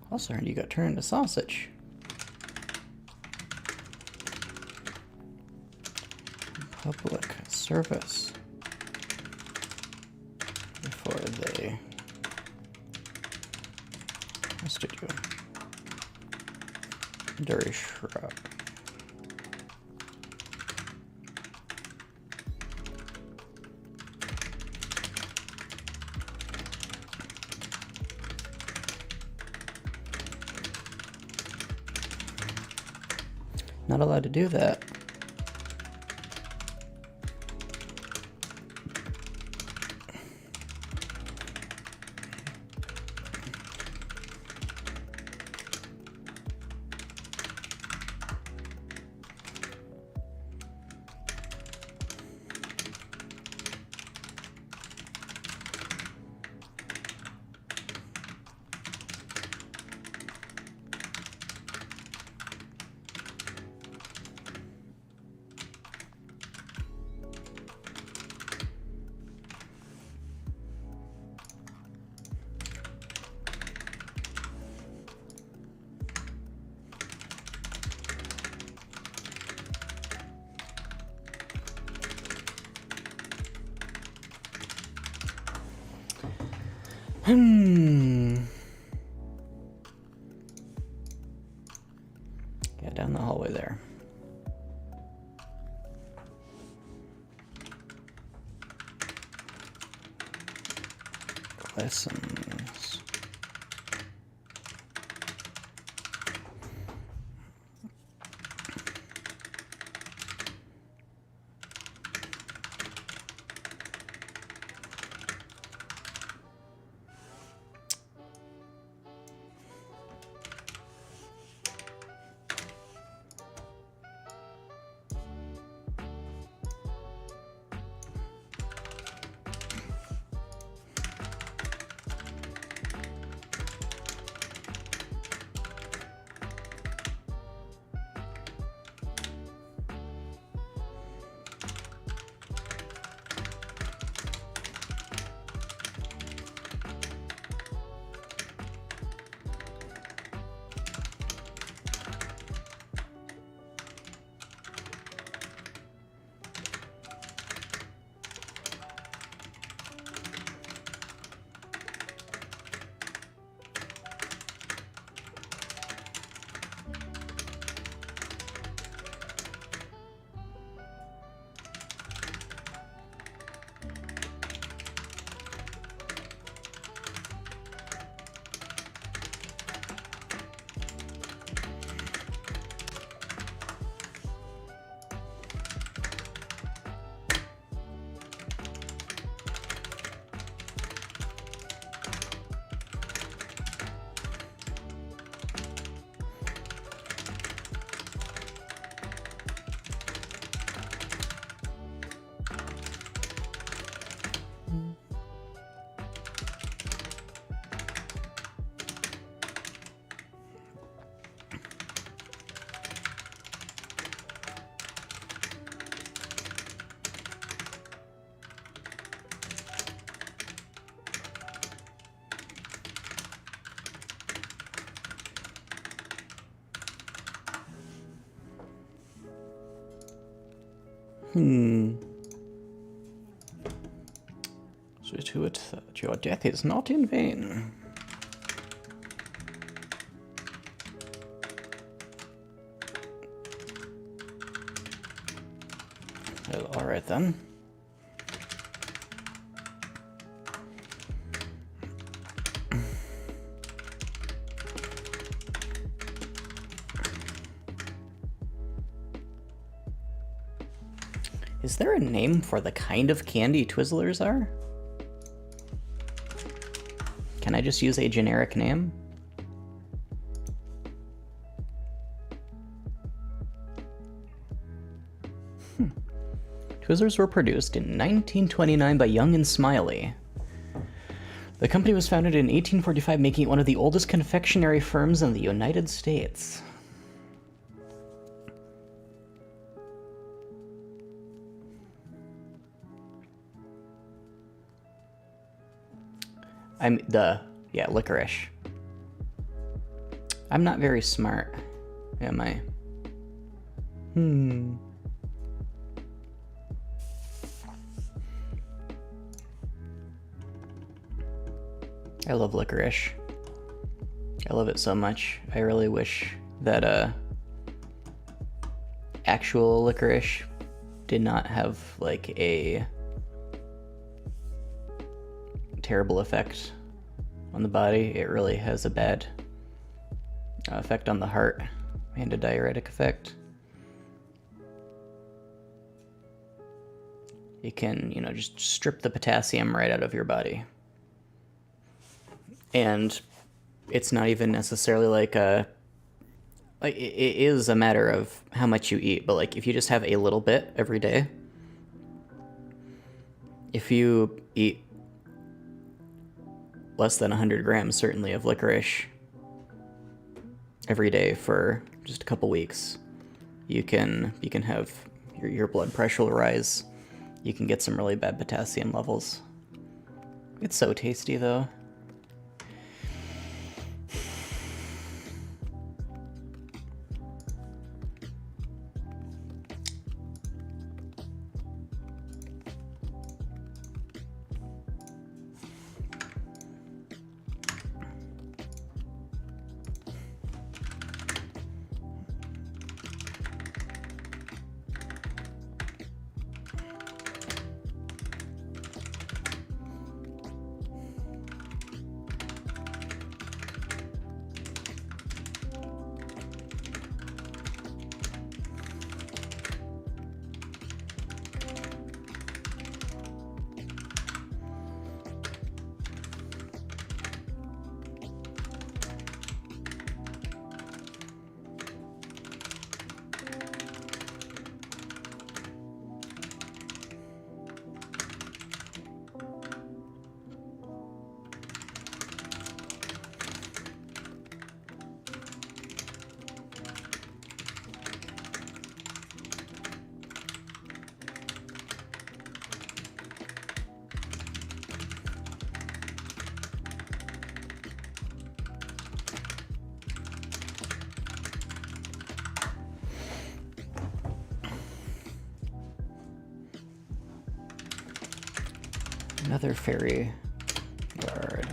Speaker 2: Also heard you got turned into sausage. Public service. Before they
Speaker 1: Studio. Dirty Shrub. Not allowed to do that. Yeah, down the hallway there. Lessons. So to it that your death is not in vain. Well, all right then. Is there a name for the kind of candy Twizzlers are? Can I just use a generic name? Twizzlers were produced in 1929 by Young and Smiley. The company was founded in 1845, making it one of the oldest confectionery firms in the United States. Yeah, licorice. I'm not very smart, am I? I love licorice. I love it so much. I really wish that actual licorice did not have like a terrible effect on the body. It really has a bad effect on the heart and a diuretic effect. It can, you know, just strip the potassium right out of your body. And it's not even necessarily like it is a matter of how much you eat, but like if you just have a little bit every day, if you eat less than 100 grams, certainly, of licorice every day for just a couple weeks, you can have your blood pressure will rise. You can get some really bad potassium levels. It's so tasty, though. Another fairy guard.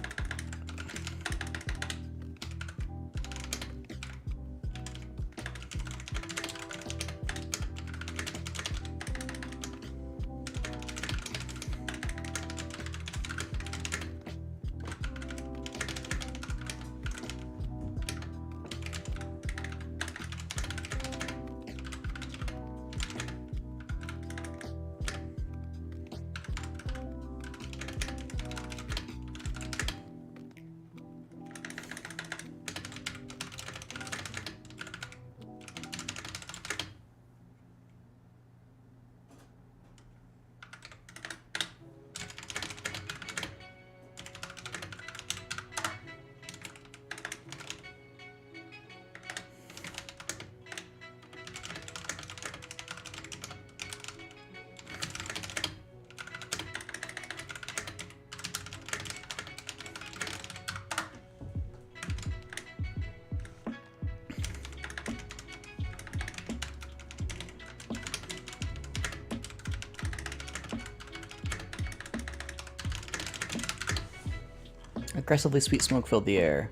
Speaker 1: Aggressively sweet smoke filled the air.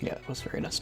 Speaker 1: Yeah, that was very nice.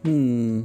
Speaker 2: Hmm.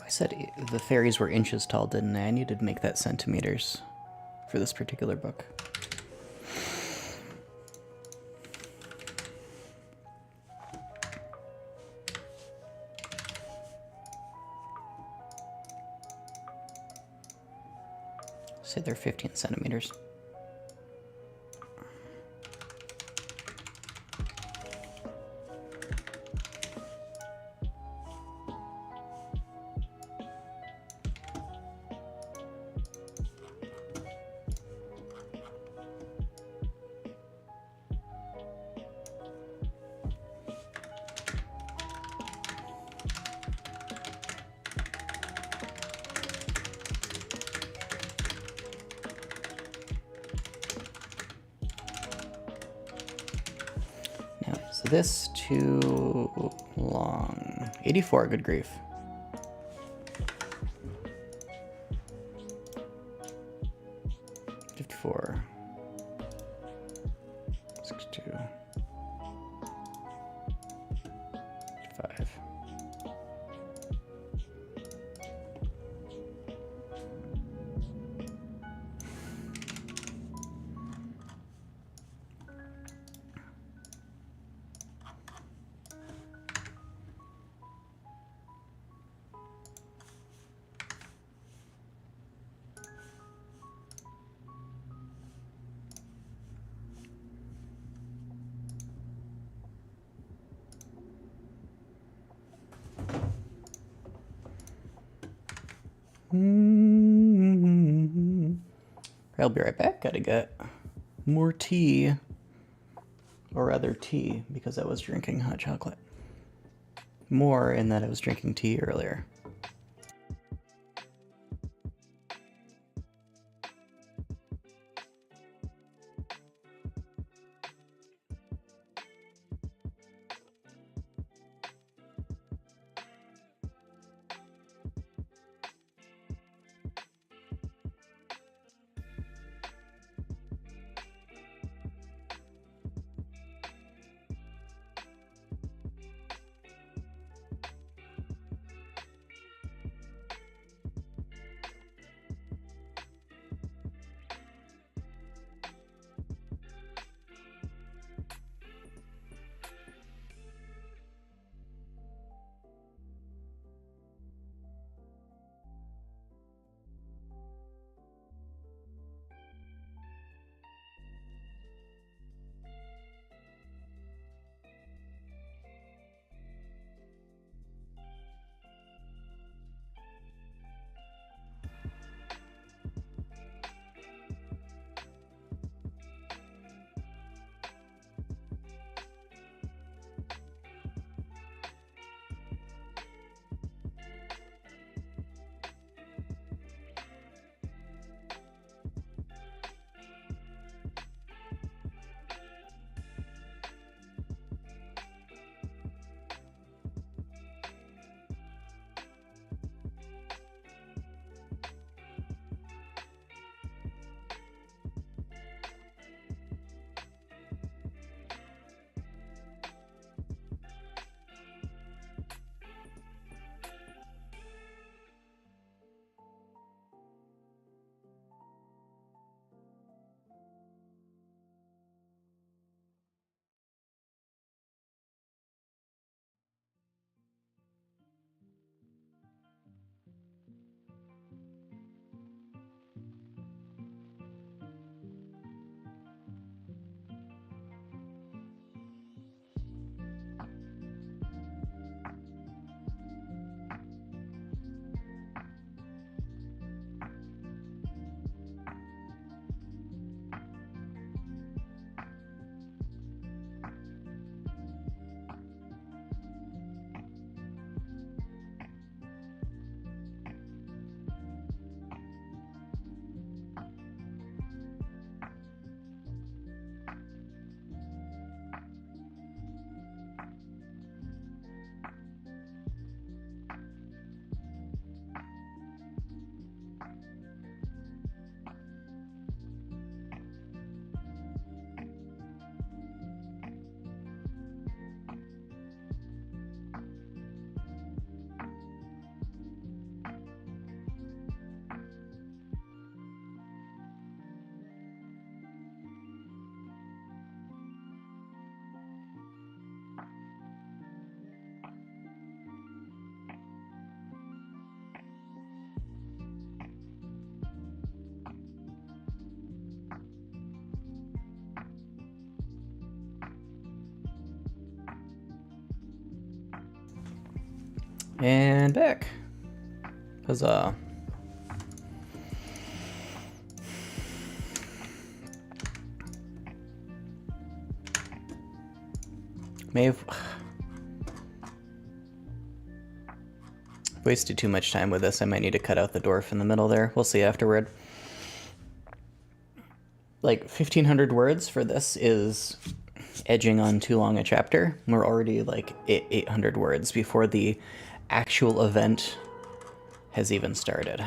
Speaker 2: I said the fairies were inches tall, didn't I? I needed to make that centimeters for this particular book. Say they're 15 centimeters. Now, is this too long? 84, good grief. Four, 62, 5. I'll be right back. Gotta get more tea. Or rather tea, because I was drinking hot chocolate. More in that I was drinking tea earlier.
Speaker 1: And back. Huzzah. May have wasted too much time with this. I might need to cut out the dwarf in the middle there. We'll see afterward. Like 1,500 words for this is edging on too long a chapter. We're already like 800 words before the actual event has even started.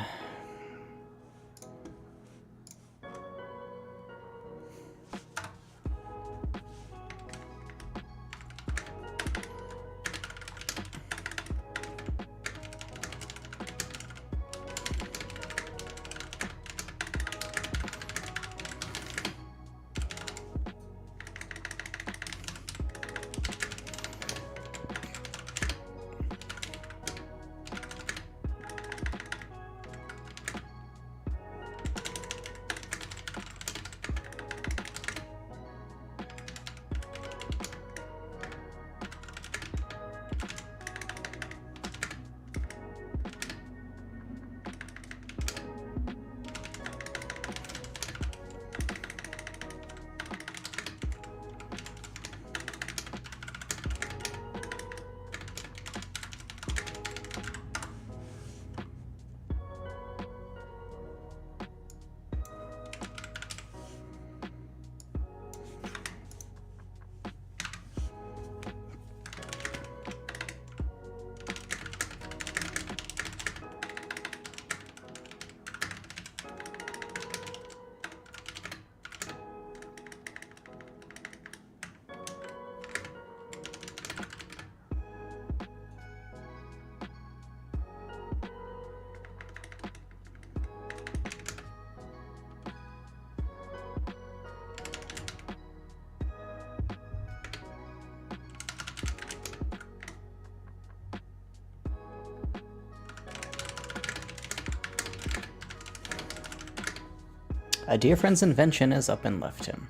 Speaker 1: A dear friend's invention is up and left him.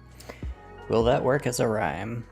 Speaker 1: Will that work as a rhyme?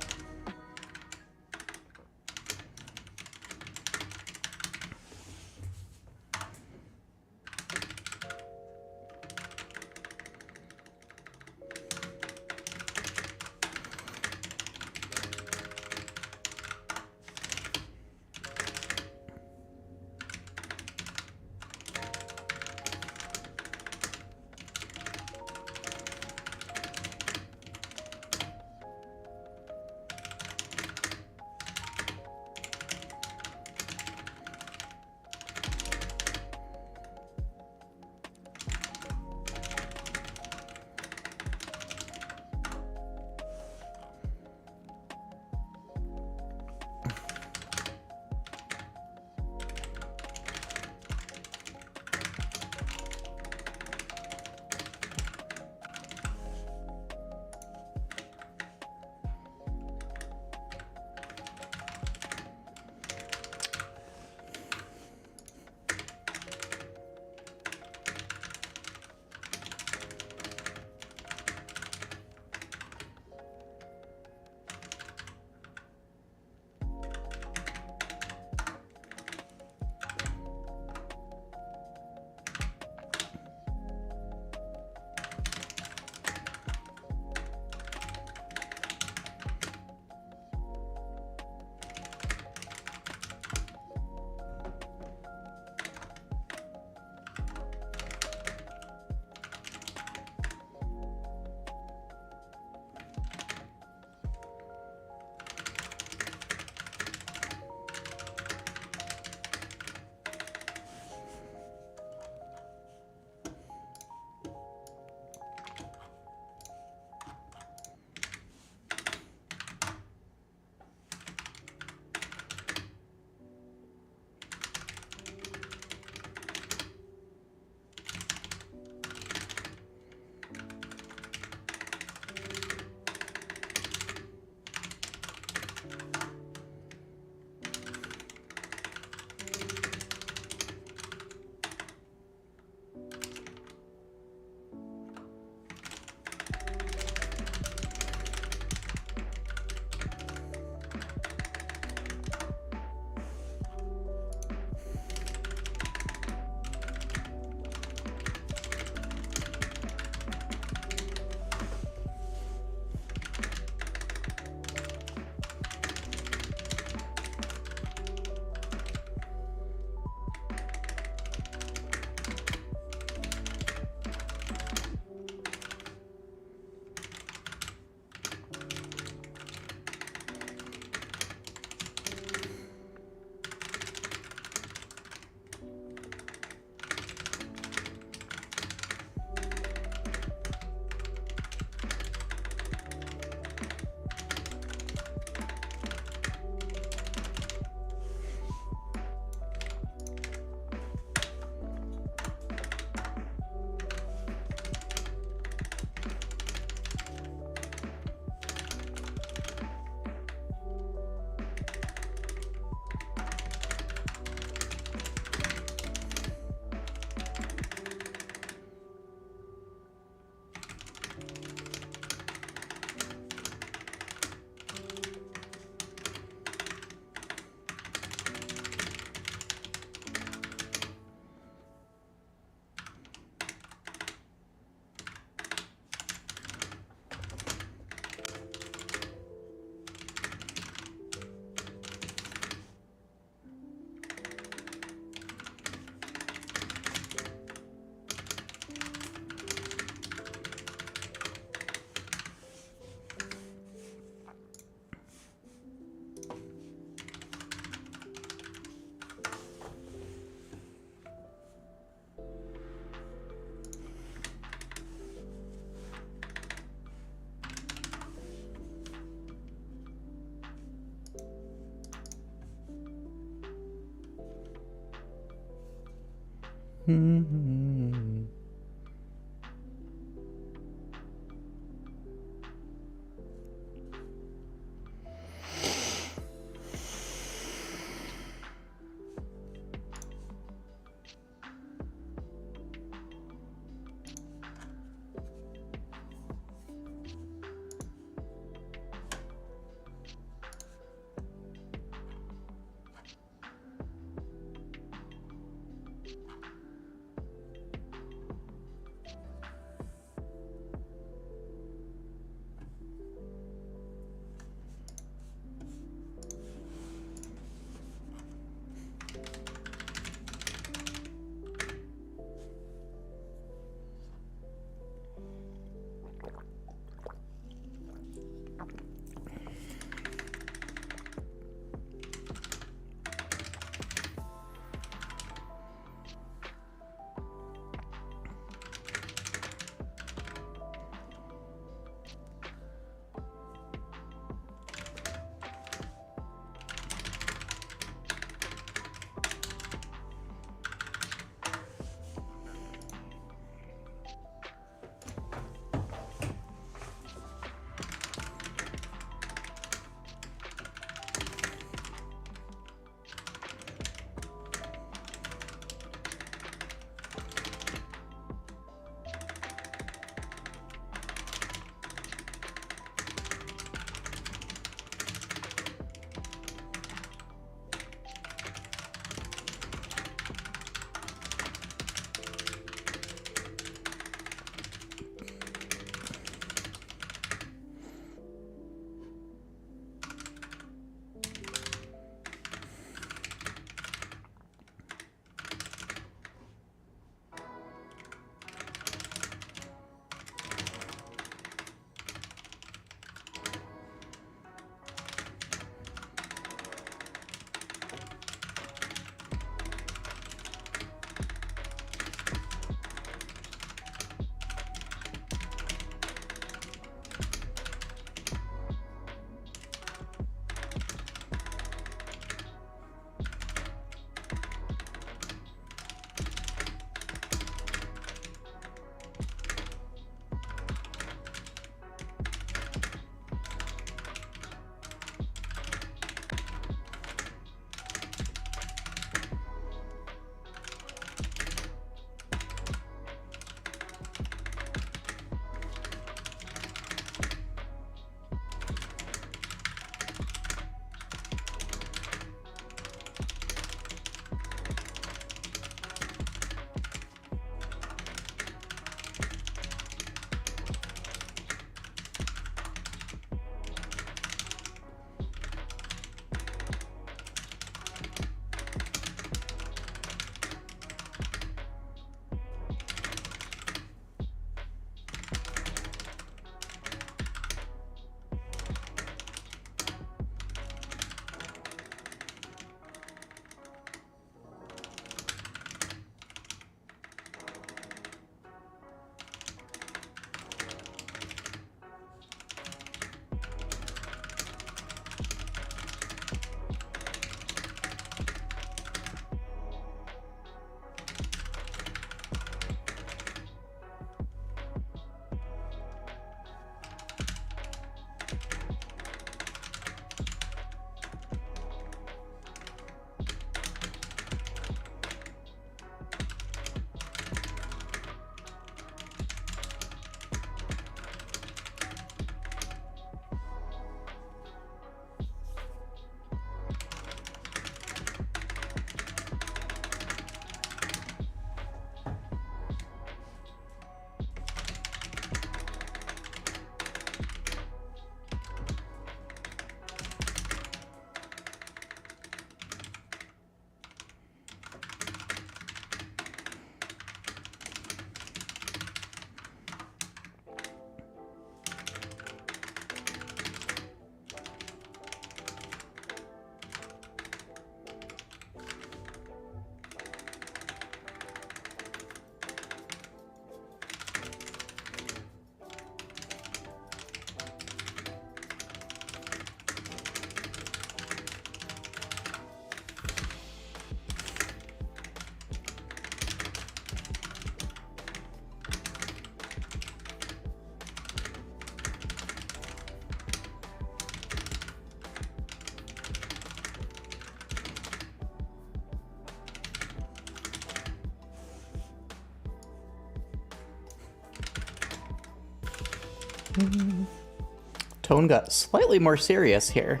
Speaker 1: Tone got slightly more serious here,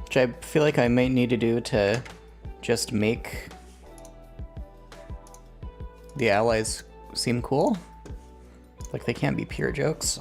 Speaker 1: which I feel like I might need to do to just make the allies seem cool. Like they can't be pure jokes.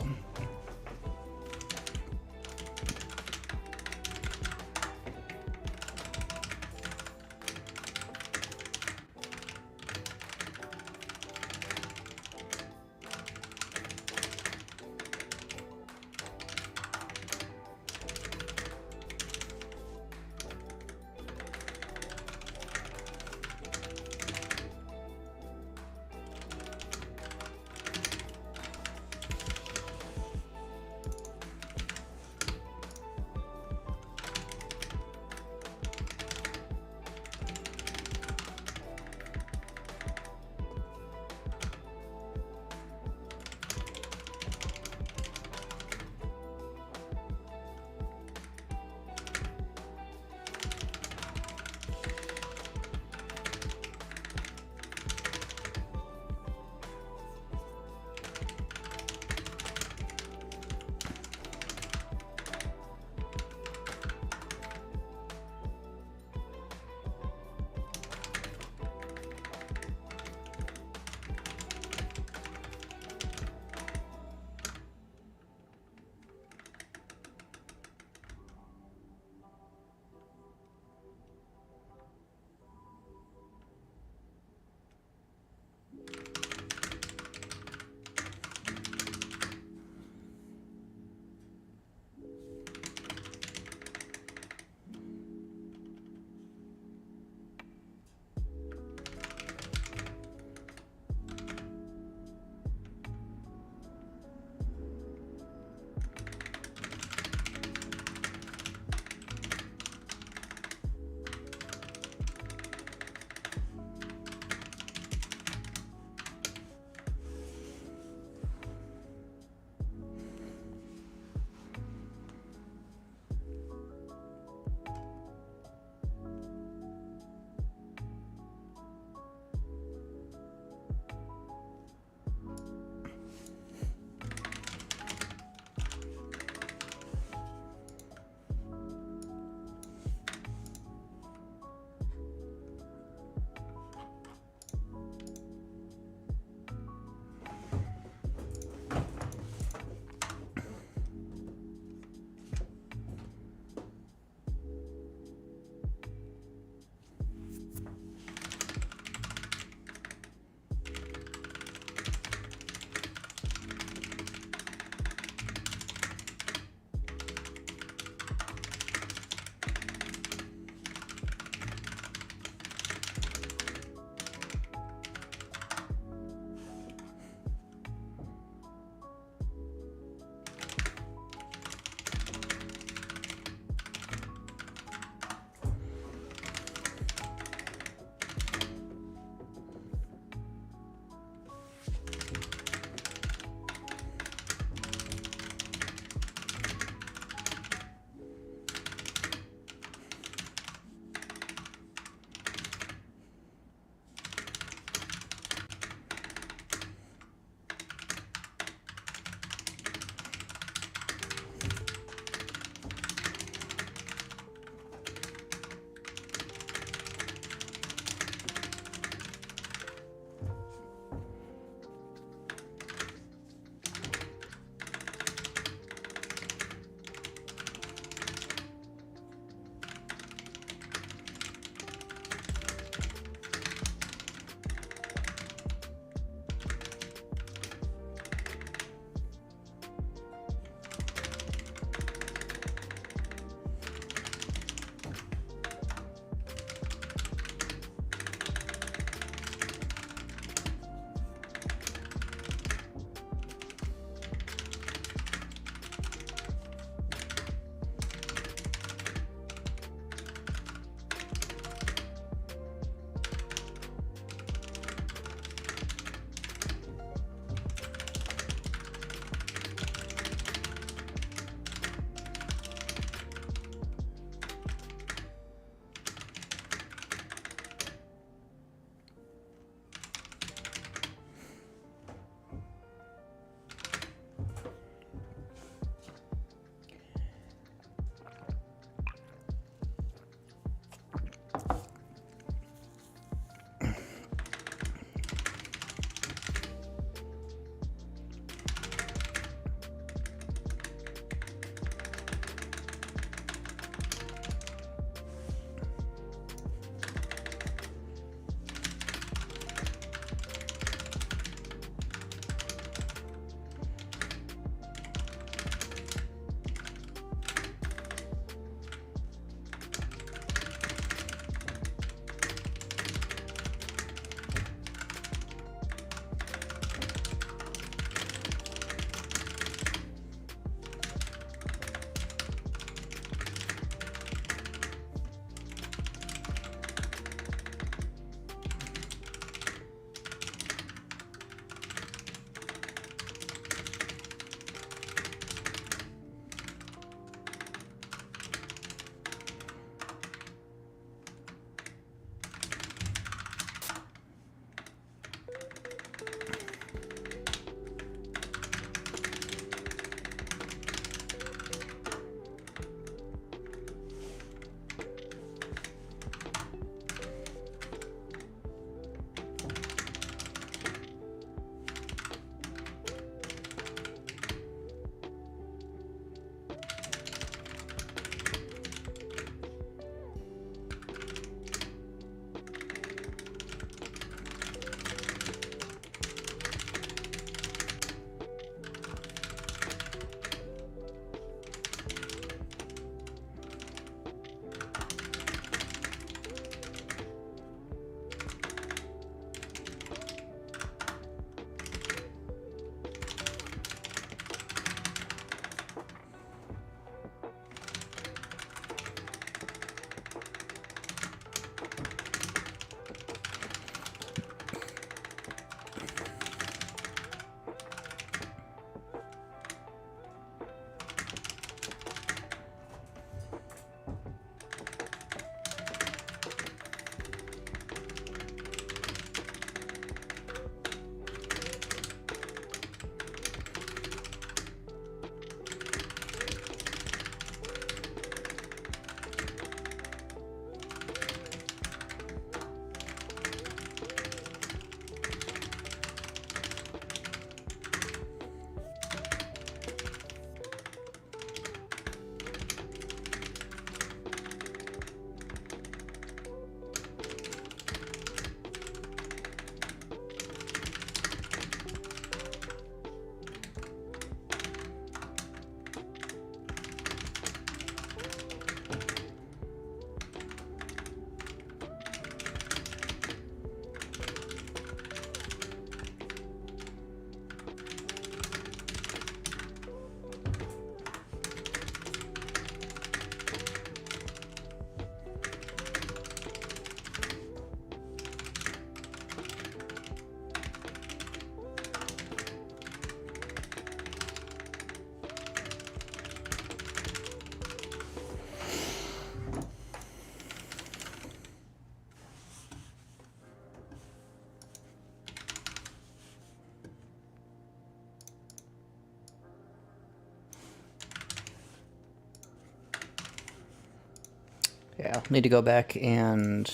Speaker 1: Yeah, I'll need to go back and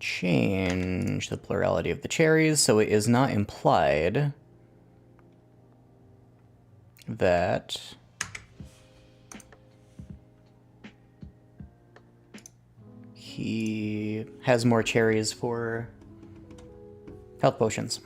Speaker 1: change the plurality of the cherries so it is not implied that he has more cherries for health potions.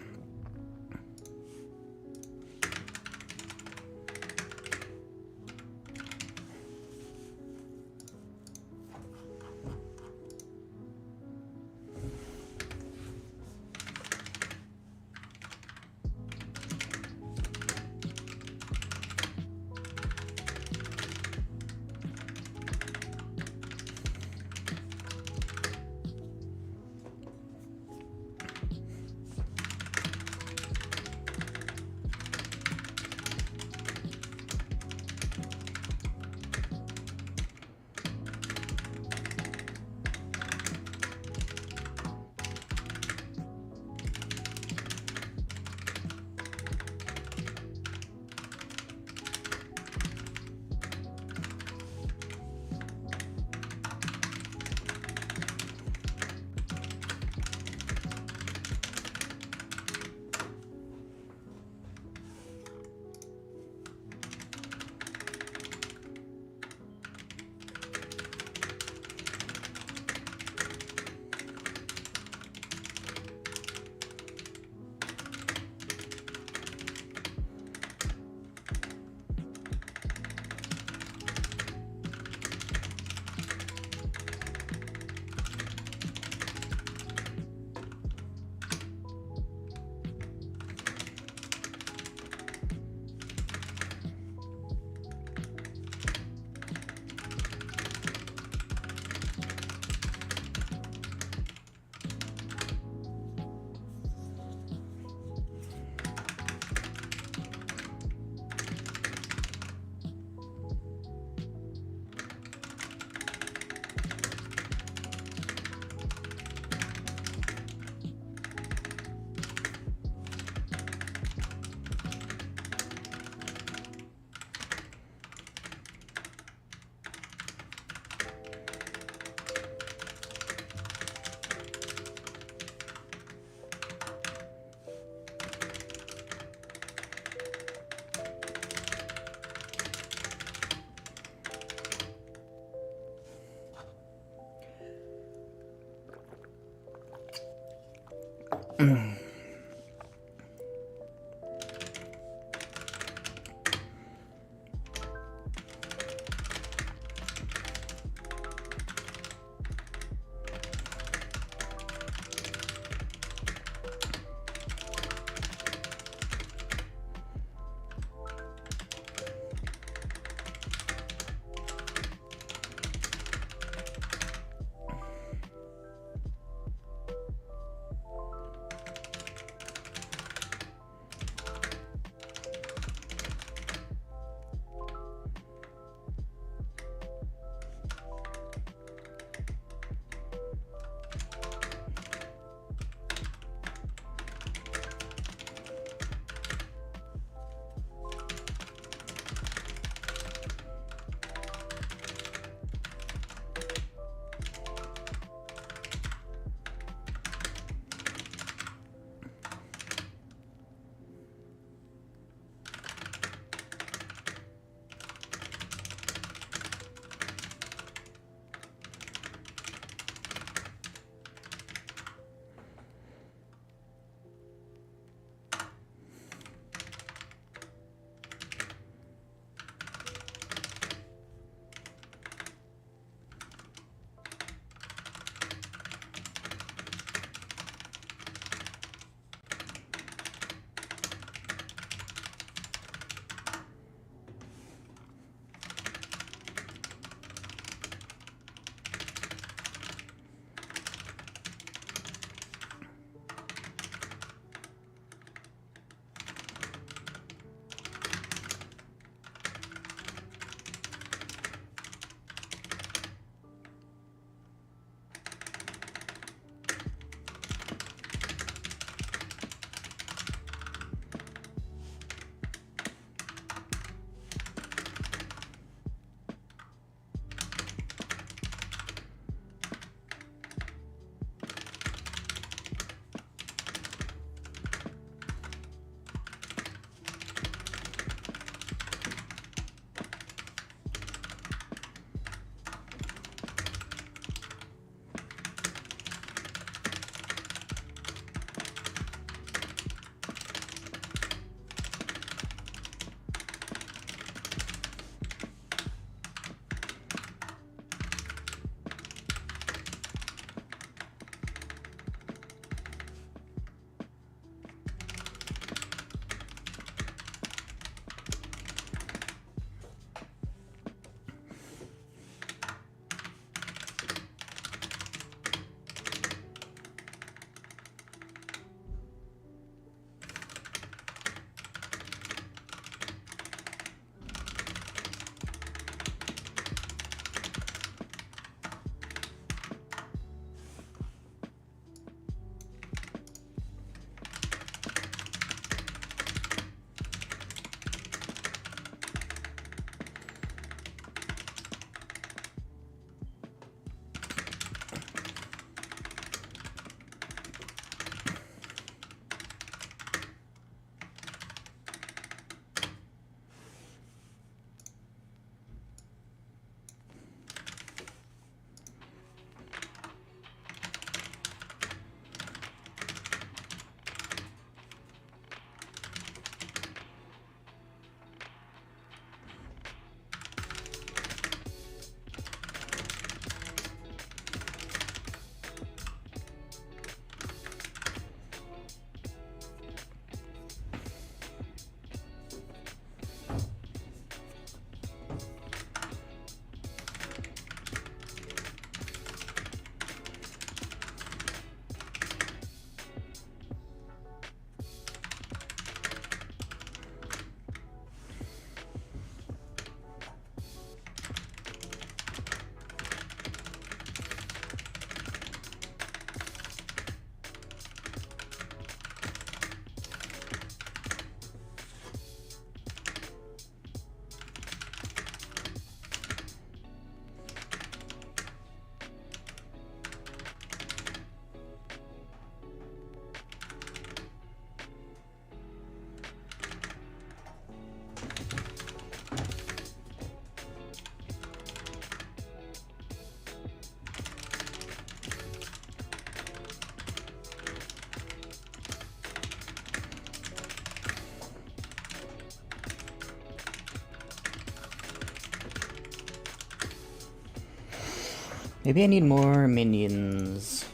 Speaker 1: Maybe I need more minions.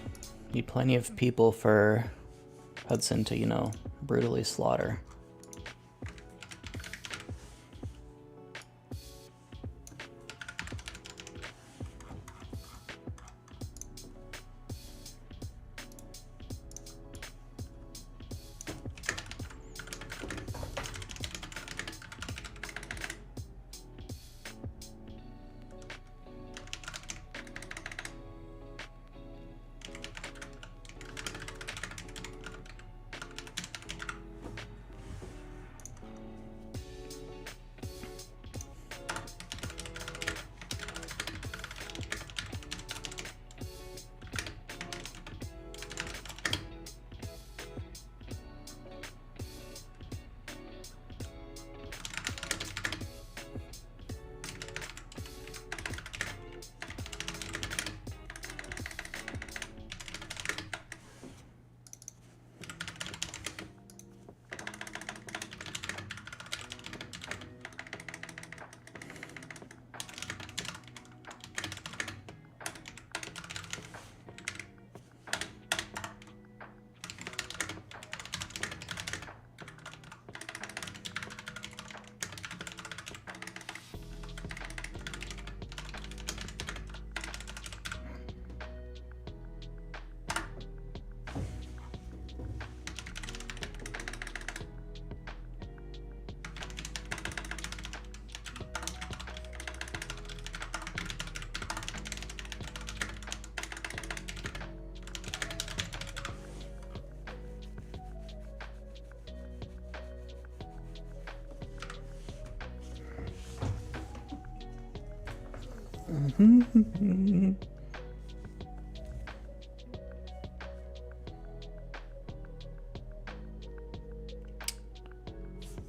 Speaker 1: Need plenty of people for Hudson to, you know, brutally slaughter.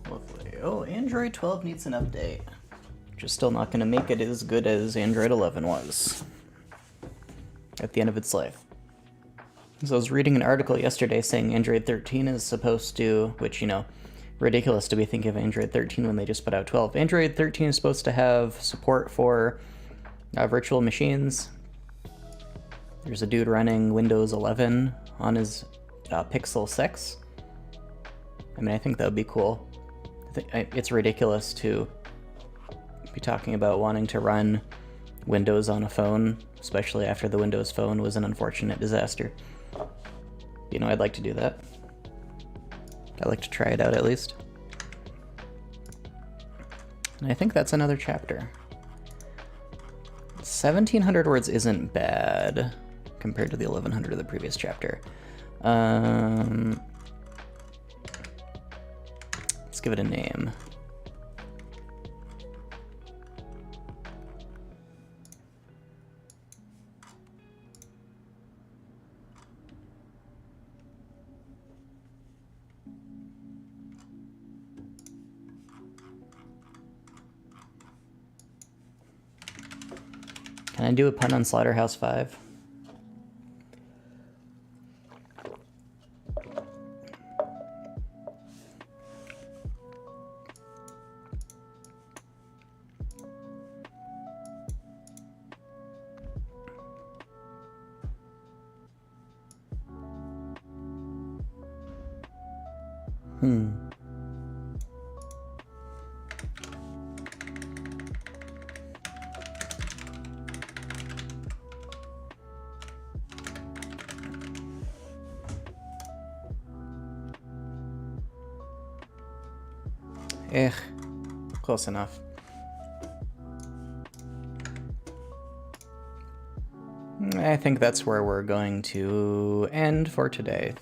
Speaker 1: Lovely. Oh, Android 12 needs an update. Just still not going to make it as good as Android 11 was at the end of its life. So I was reading an article yesterday saying Android 13 is supposed to, which, you know, ridiculous to be thinking of Android 13 when they just put out 12. Android 13 is supposed to have support for virtual machines. There's a dude running Windows 11 on his Pixel 6. I mean, I think that would be cool. It's ridiculous to be talking about wanting to run Windows on a phone, especially after the Windows Phone was an unfortunate disaster. You know, I'd like to do that. I'd like to try it out at least. And I think that's another chapter. 1,700 words isn't bad compared to the 1,100 of the previous chapter. Let's give it a name. Can I do a pun on Slaughterhouse 5? Close enough. I think that's where we're going to end for today.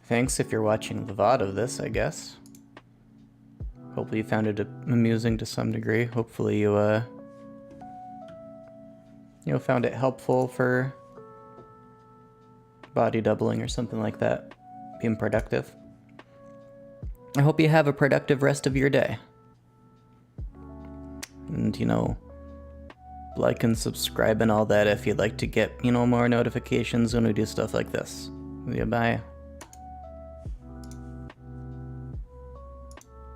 Speaker 1: Thanks if you're watching the VOD of this, I guess. Hopefully you found it amusing to some degree. Hopefully you, found it helpful for body doubling or something like that. Being productive. I hope you have a productive rest of your day. And, like and subscribe and all that if you'd like to get, more notifications when we do stuff like this. Yeah, bye.